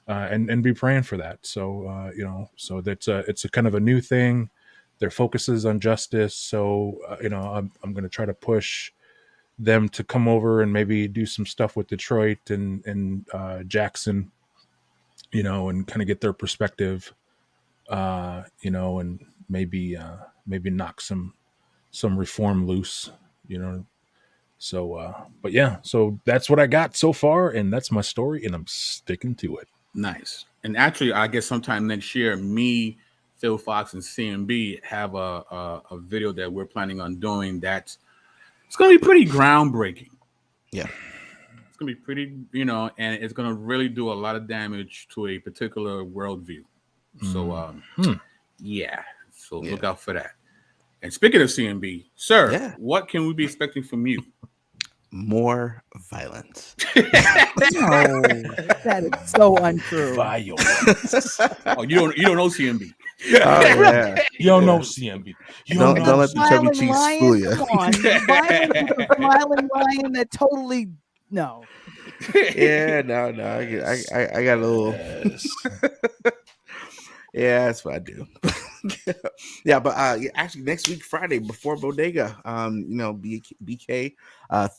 and be praying for that. So so that's it's a kind of a new thing. Their focus is on justice. So I'm going to try to push them to come over and maybe do some stuff with Detroit and Jackson, and kind of get their perspective, and maybe knock some reform loose, So, but yeah, so that's what I got so far, and that's my story, and I'm sticking to it. Nice. And actually, I guess sometime next year, me, Phil Fox, and CMB have a video that we're planning on doing that's going to be pretty groundbreaking. Yeah. It's going to be pretty, and it's going to really do a lot of damage to a particular worldview. So, yeah. So look out for that. And speaking of CMB, sir, what can we be expecting from you? More violence. No, that is so untrue. Violence. Oh, you don't know CMB. Oh, yeah. You don't know CMB. Don't let the chubby cheeks fool you. Come on. Violence is a smiling lion that totally no. Yeah, no. I got a little. Yes. Yeah, that's what I do. Yeah, but actually next week, Friday, before Bodega, BK,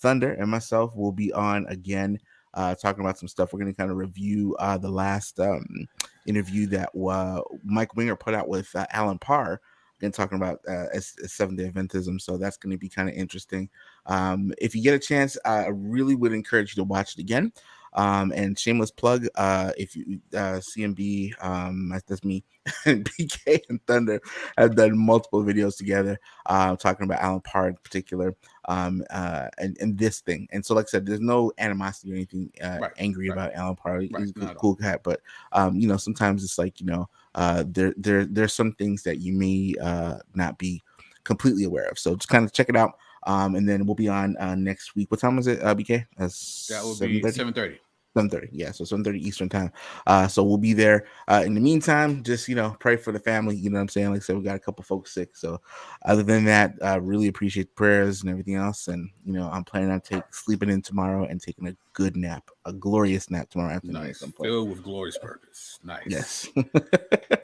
Thunder, and myself will be on again, talking about some stuff. We're going to kind of review the last interview that Mike Winger put out with Alan Parr, and talking about Seventh-day Adventism. So that's going to be kind of interesting. If you get a chance, I really would encourage you to watch it again. And shameless plug, if you CMB, that's me, and BK and Thunder have done multiple videos together, talking about Alan Parr in particular, and this thing. And so, like I said, there's no animosity or anything angry about Alan Parr. He's a cool cat, but sometimes it's like there's some things that you may not be completely aware of. So just kind of check it out. And then we'll be on next week. What time is it, BK? That will be 7:30. 7:30, yeah, so 7:30 Eastern time. So we'll be there. In the meantime, just pray for the family. You know what I'm saying? Like I said, we got a couple folks sick. So other than that, I really appreciate the prayers and everything else. And I'm planning on sleeping in tomorrow and taking a good nap, a glorious nap tomorrow afternoon. Nice, filled with glorious purpose. Nice. Yes.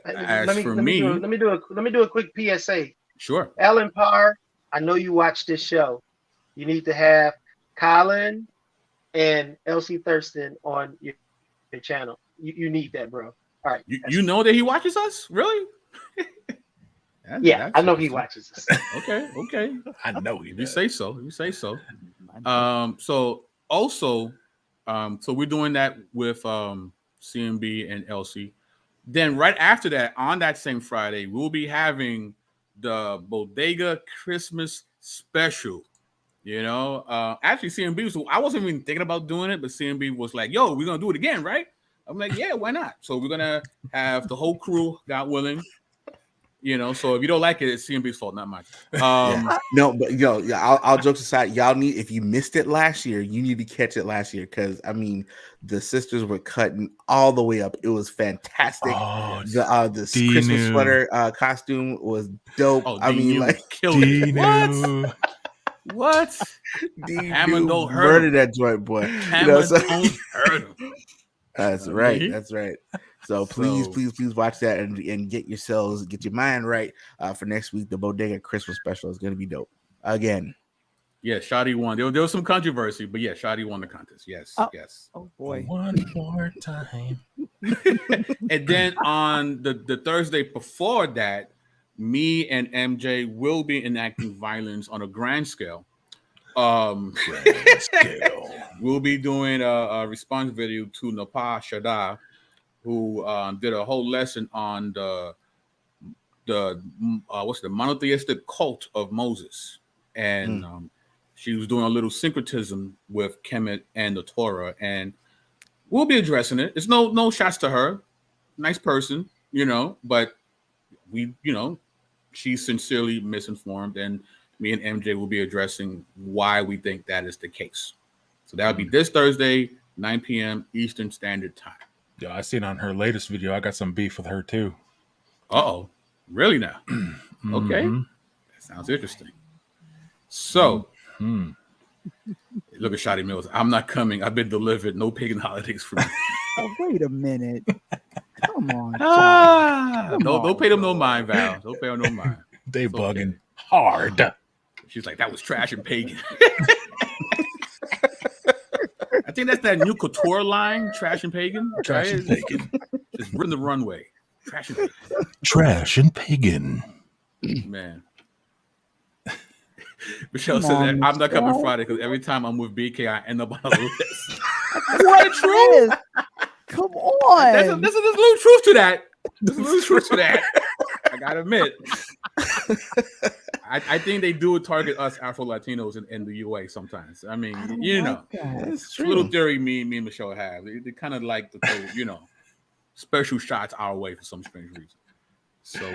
Let me do a quick PSA. Sure. Alan Parr, I know you watch this show. You need to have Colin and Elsie Thurston on your channel. You need that, bro. All right. You know that he watches us? Really? I know he watches us. Okay. I know he does. You say so. So we're doing that with CMB and Elsie. Then right after that, on that same Friday, we'll be having the Bodega Christmas special. Actually CMB, so I wasn't even thinking about doing it, but CMB was like, yo, we're gonna do it again, right? I'm like, yeah, why not? So we're gonna have the whole crew, God willing. So if you don't like it, it's CMB's fault, not mine. No, but I'll jokes aside, y'all need, if you missed it last year, you need to catch it last year, because the sisters were cutting all the way up. It was fantastic. This Christmas sweater costume was dope. killed it. What? Hammond don't hurt that joint, boy. Hammond don't hurt him. That's right. That's right. So please watch that and get your mind right for next week. The Bodega Christmas special is going to be dope again. Yeah, Shadi won. There was some controversy, but yeah, Shadi won the contest. Yes. Oh boy. One more time. And then on the Thursday before that, me and MJ will be enacting violence on a grand scale. We'll be doing a response video to Napa Shada, who did a whole lesson on the monotheistic cult of Moses, and she was doing a little syncretism with Kemet and the Torah, and we'll be addressing it. It's no shots to her, nice person, but we, she's sincerely misinformed, and me and MJ will be addressing why we think that is the case. So that'll be this Thursday, 9 p.m. Eastern Standard Time. Yeah, I seen on her latest video, I got some beef with her too. Uh-oh. Really now? Okay. That sounds interesting. So, look at Shotty Mills. I'm not coming. I've been delivered. No pagan holidays for me. Oh, wait a minute. Come on. Don't pay them no mind, Val. Don't pay them no mind. They it's bugging hard. She's like, that was trash and pagan. I think that's that new couture line, trash and pagan. Trash and pagan. Just run the runway. Trash and pagan. Trash and pagan. Man. Michelle says that I'm not coming Friday because every time I'm with BK, I end up on a list. What true? Come on. There's a little truth to that. There's a little truth to that. I gotta admit. I think they do target us Afro Latinos in the UA sometimes. I mean, it's a little theory me and Michelle have. They kind of like to throw, special shots our way for some strange reason. So,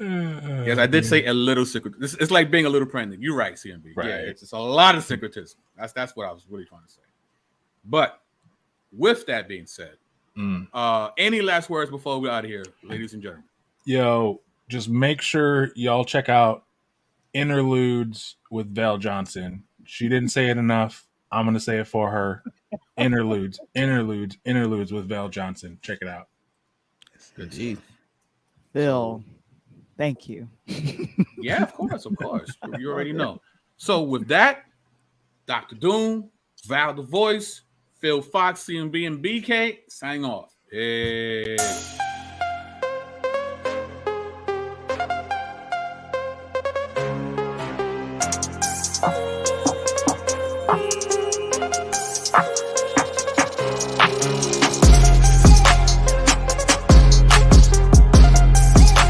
yes, I did say a little secret. It's like being a little pregnant. You're right, CMB. Right. Yeah, it's a lot of syncretism. That's what I was really trying to say. But with that being said, any last words before we're out of here, ladies and gentlemen? Yo, just make sure y'all check out Interludes with Val Johnson. She didn't say it enough. I'm going to say it for her. Interludes with Val Johnson. Check it out. Good. Bill, thank you. Yeah, of course. You already know. So with that, Dr. Doom, Val the Voice, Phil Fox, CMB, and BK, signing off. Peace.